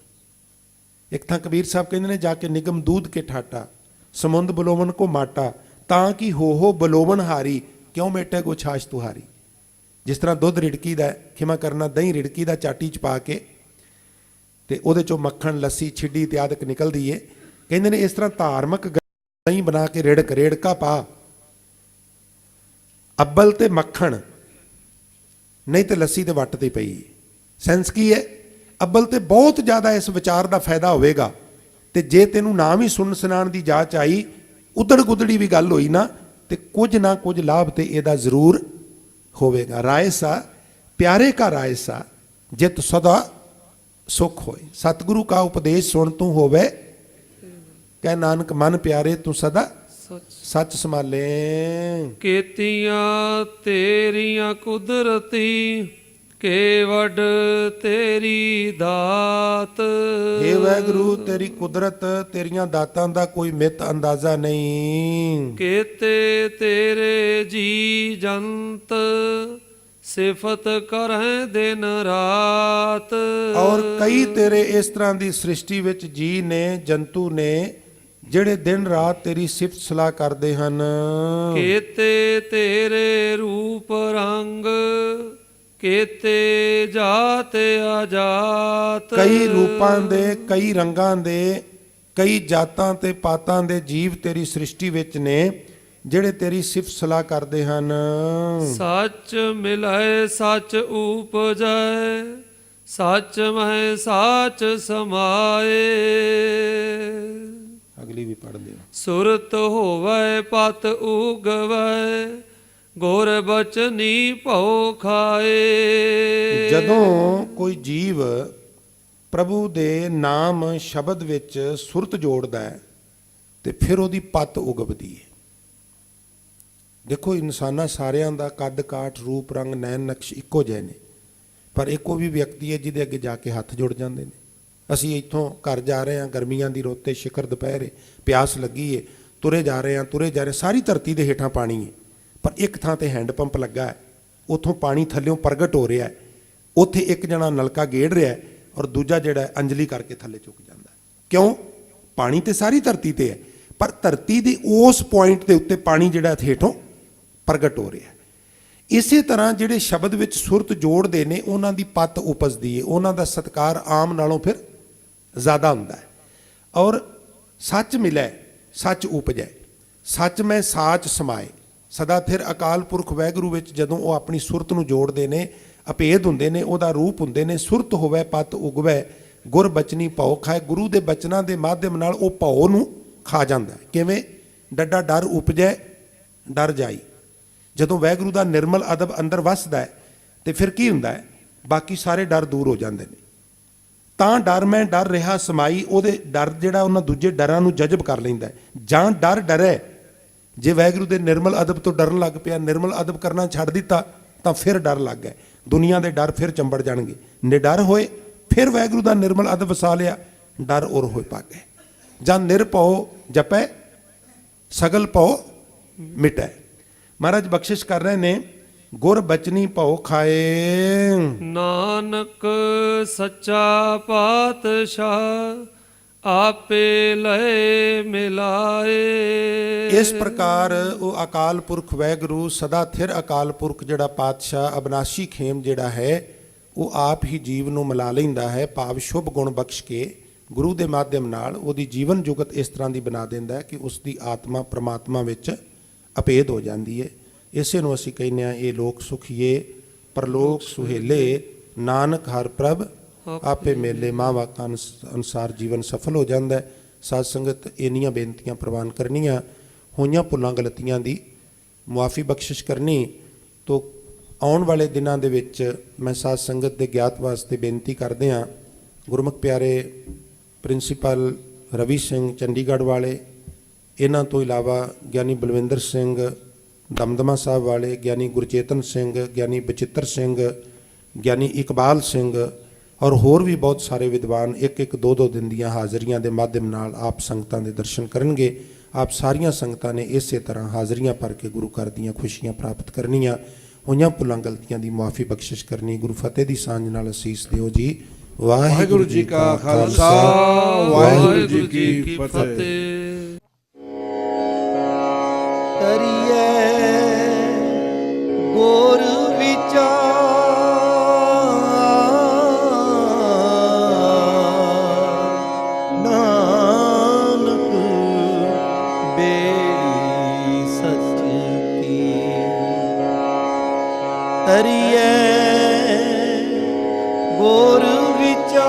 ਇੱਕ ਥਾਂ ਕਬੀਰ ਸਾਹਿਬ ਕਹਿੰਦੇ ਨੇ, ਜਾ ਕੇ ਨਿਗਮ ਦੂਧ ਕੇ ਠਾਟਾ, ਸਮੁੰਦ ਬਲੋਵਨ ਕੋ ਮਾਟਾ, ਤਾਂ ਕਿ ਹੋ ਬਲੋਵਨ ਹਾਰੀ, ਕਿਉਂ ਮੇਟੇ ਕੋ ਛਾਛ ਤੁਹਾਰੀ। ਜਿਸ ਤਰ੍ਹਾਂ ਦੁੱਧ ਰਿੜਕੀਦਾ, ਖਿਮਾ ਕਰਨਾ, ਦਹੀਂ ਰਿੜਕੀਦਾ ਚਾਟੀ 'ਚ ਪਾ ਕੇ, ਤੇ ਉਹਦੇ 'ਚੋਂ ਮੱਖਣ, ਲੱਸੀ, ਛਿੱਡੀ ਇਤਿਆਦਿਕ ਨਿਕਲਦੀ ਏ। ਕਹਿੰਦੇ ਨੇ ਇਸ ਤਰ੍ਹਾਂ ਧਾਰਮਿਕ ਦਹੀਂ ਬਣਾ ਕੇ ਰੇੜਕਾ ਪਾ, ਅੱਬਲ ਤੇ ਮੱਖਣ, ਨਹੀਂ ਤੇ ਲੱਸੀ ਤੇ ਵੱਟ ਤੇ ਪਈ। ਸੈਂਸ ਕੀ ਹੈ? ਅੱਬਲ ਤੇ ਬਹੁਤ ਜ਼ਿਆਦਾ ਇਸ ਵਿਚਾਰ ਦਾ ਫਾਇਦਾ ਹੋਵੇਗਾ, ਤੇ ਜੇ ਤੈਨੂੰ ਨਾ ਵੀ ਸੁਣ ਸੁਣਾਉਣ ਦੀ ਜਾਚ ਆਈ, ਉਦੜ ਗੁਦੜੀ ਵੀ ਗੱਲ ਹੋਈ ਨਾ, ਤੇ ਕੁਝ ਨਾ ਕੁਝ ਲਾਭ ਤੇ ਇਹਦਾ ਜ਼ਰੂਰ ਹੋਵੇਗਾ। ਰਾਏ ਸਾ ਪਿਆਰੇ ਕਾ ਰਾਏ ਸਾ, ਜਿਤ ਸਦਾ ਸੁਖ ਹੋਏ। ਸਤਿਗੁਰੂ ਕਾ ਉਪਦੇਸ਼ ਸੁਣ ਤੂੰ ਹੋਵੇ, ਕਹਿ ਨਾਨਕ ਮਨ ਪਿਆਰੇ ਤੂੰ ਸਦਾ ਸੱਚ ਸੰਭਾਲੇ। ਕੀਤੀਆਂ ਤੇਰੀਆਂ ਕੁਦਰਤੀ, ਕੇਵਡ ਤੇਰੀ ਦਾਤ। ਹੇ ਵਾਹਿਗੁਰੂ, ਤੇਰੀ ਕੁਦਰਤ, ਤੇਰੀਆਂ ਦਾਤਾਂ ਦਾ ਕੋਈ ਮਿੱਤ ਅੰਦਾਜ਼ਾ ਨਹੀਂ। ਕੀਤੇ ਤੇਰੇ ਜੀ ਜੰਤ, ਸਿਫਤ ਕਰਹਿ ਦਿਨ ਰਾਤ। ਔਰ ਕਈ ਤੇਰੇ ਇਸ ਤਰ੍ਹਾਂ ਦੀ ਸ੍ਰਿਸ਼ਟੀ ਵਿੱਚ ਜੀ ਨੇ, ਜੰਤੂ ਨੇ, ਜਿਹੜੇ ਦਿਨ ਰਾਤ ਤੇਰੀ ਸਿਫਤ ਸਲਾਹ ਕਰਦੇ ਹਨ। ਕੀਤੇ ਤੇਰੇ ਰੂਪ ਰੰਗ, ਕੀਤੇ ਜਾਤ ਅਜਾਤ। ਕਈ ਰੂਪਾਂ ਦੇ, ਕਈ ਰੰਗਾਂ ਦੇ, ਕਈ ਜਾਤਾਂ ਤੇ ਪਾਤਾਂ ਦੇ ਜੀਵ ਤੇਰੀ ਸ੍ਰਿਸ਼ਟੀ ਵਿੱਚ ਨੇ, ਜਿਹੜੇ ਤੇਰੀ ਸਿਫਤ ਸਲਾਹ ਕਰਦੇ ਹਨ। ਸੱਚ ਮਿਲੈ ਸੱਚ ਉਪਜੈ, ਸੱਚ ਮਹਿ ਸਾਚ ਸਮਾਏ। ਅਗਲੀ ਵੀ ਪੜ੍ਹ ਲਿਓ। ਸੁਰਤ ਹੋਵੈ ਪਤ ਉਗਵੈ, ਗੁਰ ਬਚਨੀ ਭਉ ਖਾਏ। ਜਦੋਂ ਕੋਈ ਜੀਵ ਪ੍ਰਭੂ ਦੇ ਨਾਮ ਸ਼ਬਦ ਵਿੱਚ ਸੁਰਤ ਜੋੜਦਾ ਹੈ, ਤੇ ਫਿਰ ਉਹਦੀ ਪੱਤ ਉਗਵਦੀ ਹੈ। ਦੇਖੋ, ਇਨਸਾਨਾਂ ਸਾਰਿਆਂ ਦਾ ਕੱਦ ਕਾਠ, ਰੂਪ ਰੰਗ, ਨੈਣ ਨਕਸ਼ ਇੱਕੋ ਜਿਹੇ ਨੇ, ਪਰ ਇੱਕੋ ਵੀ ਵਿਅਕਤੀ ਹੈ ਜਿਹਦੇ ਅੱਗੇ ਜਾ ਕੇ ਹੱਥ ਜੁੜ ਜਾਂਦੇ ਨੇ। ਅਸੀਂ ਇੱਥੋਂ ਘਰ ਜਾ ਰਹੇ ਹਾਂ, ਗਰਮੀਆਂ ਦੀ ਰੁੱਤ 'ਤੇ, ਸ਼ਿਖਰ ਦੁਪਹਿਰੇ, ਪਿਆਸ ਲੱਗੀ ਏ, ਤੁਰੇ ਜਾ ਰਹੇ ਹਾਂ, ਸਾਰੀ ਧਰਤੀ ਦੇ ਹੇਠਾਂ ਪਾਣੀ ਹੈ, ਪਰ ਇੱਕ ਥਾਂ ਤੇ ਹੈਂਡ ਪੰਪ ਲੱਗਾ ਹੈ, ਉੱਥੋਂ ਪਾਣੀ ਥੱਲਿਓਂ ਪ੍ਰਗਟ ਹੋ ਰਿਹਾ ਹੈ। ਉੱਥੇ ਇੱਕ ਜਣਾ ਨਲਕਾ ਗੇੜ ਰਿਹਾ ਹੈ, ਔਰ ਦੂਜਾ ਜਿਹੜਾ ਅੰਜਲੀ ਕਰਕੇ ਥੱਲੇ ਚੁੱਕ ਜਾਂਦਾ। ਕਿਉਂ? ਪਾਣੀ ਤੇ ਸਾਰੀ ਧਰਤੀ ਤੇ ਹੈ, ਪਰ ਧਰਤੀ ਦੇ ਉਸ ਪੁਆਇੰਟ ਦੇ ਉੱਤੇ ਪਾਣੀ ਜਿਹੜਾ ਹੇਠੋਂ ਪ੍ਰਗਟ ਹੋ ਰਿਹਾ। ਇਸੇ ਤਰ੍ਹਾਂ ਜਿਹੜੇ ਸ਼ਬਦ ਵਿੱਚ ਸੁਰਤ ਜੋੜਦੇ ਨੇ, ਉਹਨਾਂ ਦੀ ਪੱਤ ਉਪਜਦੀ ਹੈ, ਉਹਨਾਂ ਦਾ ਸਤਿਕਾਰ ਆਮ ਨਾਲੋਂ ਫਿਰ ਜ਼ਿਆਦਾ ਹੁੰਦਾ ਹੈ। ਔਰ ਸੱਚ ਮਿਲੈ ਸੱਚ ਉਪਜੈ, ਸੱਚ ਮੈਂ ਸਾਚ ਸਮਾਏ। ਸਦਾ ਥਿਰ ਅਕਾਲ ਪੁਰਖ ਵਾਹਿਗੁਰੂ ਵਿੱਚ ਜਦੋਂ ਉਹ ਆਪਣੀ ਸੁਰਤ ਨੂੰ ਜੋੜਦੇ ਨੇ, ਅਭੇਦ ਹੁੰਦੇ ਨੇ, ਉਹਦਾ ਰੂਪ ਹੁੰਦੇ ਨੇ। ਸੁਰਤ ਹੋਵੇ ਪਤ ਉਗਵੈ, ਗੁਰ ਬਚਨੀ ਭਉ ਖਾਏ। ਗੁਰੂ ਦੇ ਬਚਨਾਂ ਦੇ ਮਾਧਿਅਮ ਨਾਲ ਉਹ ਭਉ ਨੂੰ ਖਾ ਜਾਂਦਾ ਹੈ। ਕਿਵੇਂ? ਡੱਡਾ ਡਰ ਉਪਜੈ ਡਰ ਜਾਈ। ਜਦੋਂ ਵਾਹਿਗੁਰੂ ਦਾ ਨਿਰਮਲ ਅਦਬ ਅੰਦਰ ਵਸਦਾ ਹੈ, ਤੇ ਫਿਰ ਕੀ ਹੁੰਦਾ ਹੈ? ਬਾਕੀ ਸਾਰੇ ਡਰ ਦੂਰ ਹੋ ਜਾਂਦੇ ਨੇ। ਤਾਂ ਡਰ ਮੈਂ ਡਰ ਰਿਹਾ ਸਮਾਈ, ਉਹਦੇ ਡਰ ਜਿਹੜਾ ਉਹਨਾਂ ਦੂਜੇ ਡਰਾਂ ਨੂੰ ਜਜ਼ਬ ਕਰ ਲੈਂਦਾ ਹੈ। ਜਾਂ ਡਰ ਡਰੇ, ਜੇ ਵਾਹਿਗੁਰੂ ਦੇ ਨਿਰਮਲ ਅਦਬ ਤੋਂ ਡਰਨ ਲੱਗ ਪਿਆ, ਨਿਰਮਲ ਅਦਬ ਕਰਨਾ ਛੱਡ ਦਿੱਤਾ, ਤਾਂ ਫਿਰ ਡਰ ਲੱਗ ਗਿਆ। ਦੁਨੀਆ ਦੇ ਡਰ ਫਿਰ ਚੰਬੜ ਜਾਣਗੇ। ਨਿਡਰ ਹੋਏ, ਫਿਰ ਵਾਹਿਗੁਰੂ ਦਾ ਨਿਰਮਲ ਅਦਬ ਵਸਾ ਲਿਆ, ਡਰ ਉਰ ਹੋਏ ਭਾਗੇ। ਜਾਂ ਨਿਰਭਉ ਜਪੈ, ਸਗਲ ਭਉ ਮਿਟੈ। ਮਹਾਰਾਜ ਬਖਸ਼ਿਸ਼ ਕਰ ਰਹੇ ਨੇ, ਗੁਰ ਬਚਨੀ ਭਉ ਖਾਏ। ਨਾਨਕ ਸੱਚਾ ਪਾਤਸ਼ਾਹ, ਆਪੇ ਲਏ ਮਿਲਾਏ। ਇਸ ਪ੍ਰਕਾਰ ਉਹ ਅਕਾਲ ਪੁਰਖ ਵਾਹਿਗੁਰੂ, ਸਦਾ ਥਿਰ ਅਕਾਲ ਪੁਰਖ ਜਿਹੜਾ ਪਾਤਸ਼ਾਹ, ਅਬਨਾਸ਼ੀ ਖੇਮ ਜਿਹੜਾ ਹੈ, ਉਹ ਆਪ ਹੀ ਜੀਵ ਨੂੰ ਮਿਲਾ ਲੈਂਦਾ ਹੈ। ਭਾਵ ਸ਼ੁਭ ਗੁਣ ਬਖਸ਼ ਕੇ ਗੁਰੂ ਦੇ ਮਾਧਿਅਮ ਨਾਲ ਉਹਦੀ ਜੀਵਨ ਜੁਗਤ ਇਸ ਤਰ੍ਹਾਂ ਦੀ ਬਣਾ ਦਿੰਦਾ ਹੈ ਕਿ ਉਸ ਦੀ ਆਤਮਾ ਪ੍ਰਮਾਤਮਾ ਵਿੱਚ ਅਭੇਦ ਹੋ ਜਾਂਦੀ ਹੈ। ਇਸੇ ਨੂੰ ਅਸੀਂ ਕਹਿੰਦੇ ਹਾਂ, ਇਹ ਲੋਕ ਸੁਖੀਏ ਪਰਲੋਕ ਸੁਹੇਲੇ, ਨਾਨਕ ਹਰ ਪ੍ਰਭ ਆਪੇ ਮੇਲੇ। ਮਾਂ ਵਾਕਾਂ ਅਨੁਸਾਰ ਜੀਵਨ ਸਫਲ ਹੋ ਜਾਂਦਾ ਹੈ। ਸਾਧ ਸੰਗਤ, ਇੰਨੀਆਂ ਬੇਨਤੀਆਂ ਪ੍ਰਵਾਨ ਕਰਨੀਆਂ, ਹੋਈਆਂ ਭੁੱਲਾਂ ਗਲਤੀਆਂ ਦੀ ਮੁਆਫੀ ਬਖਸ਼ਿਸ਼ ਕਰਨੀ। ਤੋ ਆਉਣ ਵਾਲੇ ਦਿਨਾਂ ਦੇ ਵਿੱਚ ਮੈਂ ਸਾਧ ਸੰਗਤ ਦੇ ਗਿਆਤ ਵਾਸਤੇ ਬੇਨਤੀ ਕਰਦੇ ਹਾਂ, ਗੁਰਮੁਖ ਪਿਆਰੇ ਪ੍ਰਿੰਸੀਪਲ ਰਵੀ ਸਿੰਘ ਚੰਡੀਗੜ੍ਹ ਵਾਲੇ, ਇਹਨਾਂ ਤੋਂ ਇਲਾਵਾ ਗਿਆਨੀ ਬਲਵਿੰਦਰ ਸਿੰਘ ਦਮਦਮਾ ਸਾਹਿਬ ਵਾਲੇ, ਗਿਆਨੀ ਗੁਰਚੇਤਨ ਸਿੰਘ, ਗਿਆਨੀ ਬਚਿੱਤਰ ਸਿੰਘ, ਗਿਆਨੀ ਇਕਬਾਲ ਸਿੰਘ ਔਰ ਹੋਰ ਵੀ ਬਹੁਤ ਸਾਰੇ ਵਿਦਵਾਨ ਇੱਕ ਇੱਕ ਦੋ ਦੋ ਦਿਨ ਦੀਆਂ ਹਾਜ਼ਰੀਆਂ ਦੇ ਮਾਧਿਅਮ ਨਾਲ ਆਪ ਸੰਗਤਾਂ ਦੇ ਦਰਸ਼ਨ ਕਰਨਗੇ। ਆਪ ਸਾਰੀਆਂ ਸੰਗਤਾਂ ਨੇ ਇਸੇ ਤਰ੍ਹਾਂ ਹਾਜ਼ਰੀਆਂ ਭਰ ਕੇ ਗੁਰੂ ਘਰ ਦੀਆਂ ਖੁਸ਼ੀਆਂ ਪ੍ਰਾਪਤ ਕਰਨੀਆਂ, ਹੋਈਆਂ ਭੁੱਲਾਂ ਗਲਤੀਆਂ ਦੀ ਮੁਆਫੀ ਬਖਸ਼ਿਸ਼ ਕਰਨੀ। ਗੁਰੂ ਫਤਿਹ ਦੀ ਸਾਂਝ ਨਾਲ ਅਸੀਸ ਦਿਓ ਜੀ। ਵਾਹਿਗੁਰੂ ਜੀ ਕਾ ਖਾਲਸਾ, ਵਾਹਿਗੁਰੂ ਜੀ ਕੀ ਫਤਿਹ। ਕਰੀਏ ਗੁਰ ਵਿਚਾਰ, ਨਾਨਕ ਬੇੜੀ ਸੱਚ ਕੀ। ਕਰੀਏ ਗੁਰ ਵਿਚਾਰ,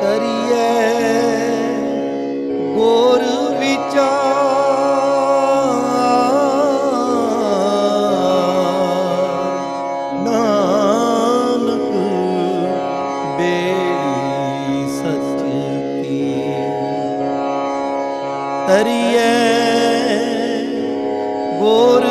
ਕਰੀਏ ਗੁਰ ਵਿਚਾਰ, ਨਾਨਕ ਬੇੜੀ ਸੱਚ ਕੀ। ਕਰੀਏ ਗੁਰ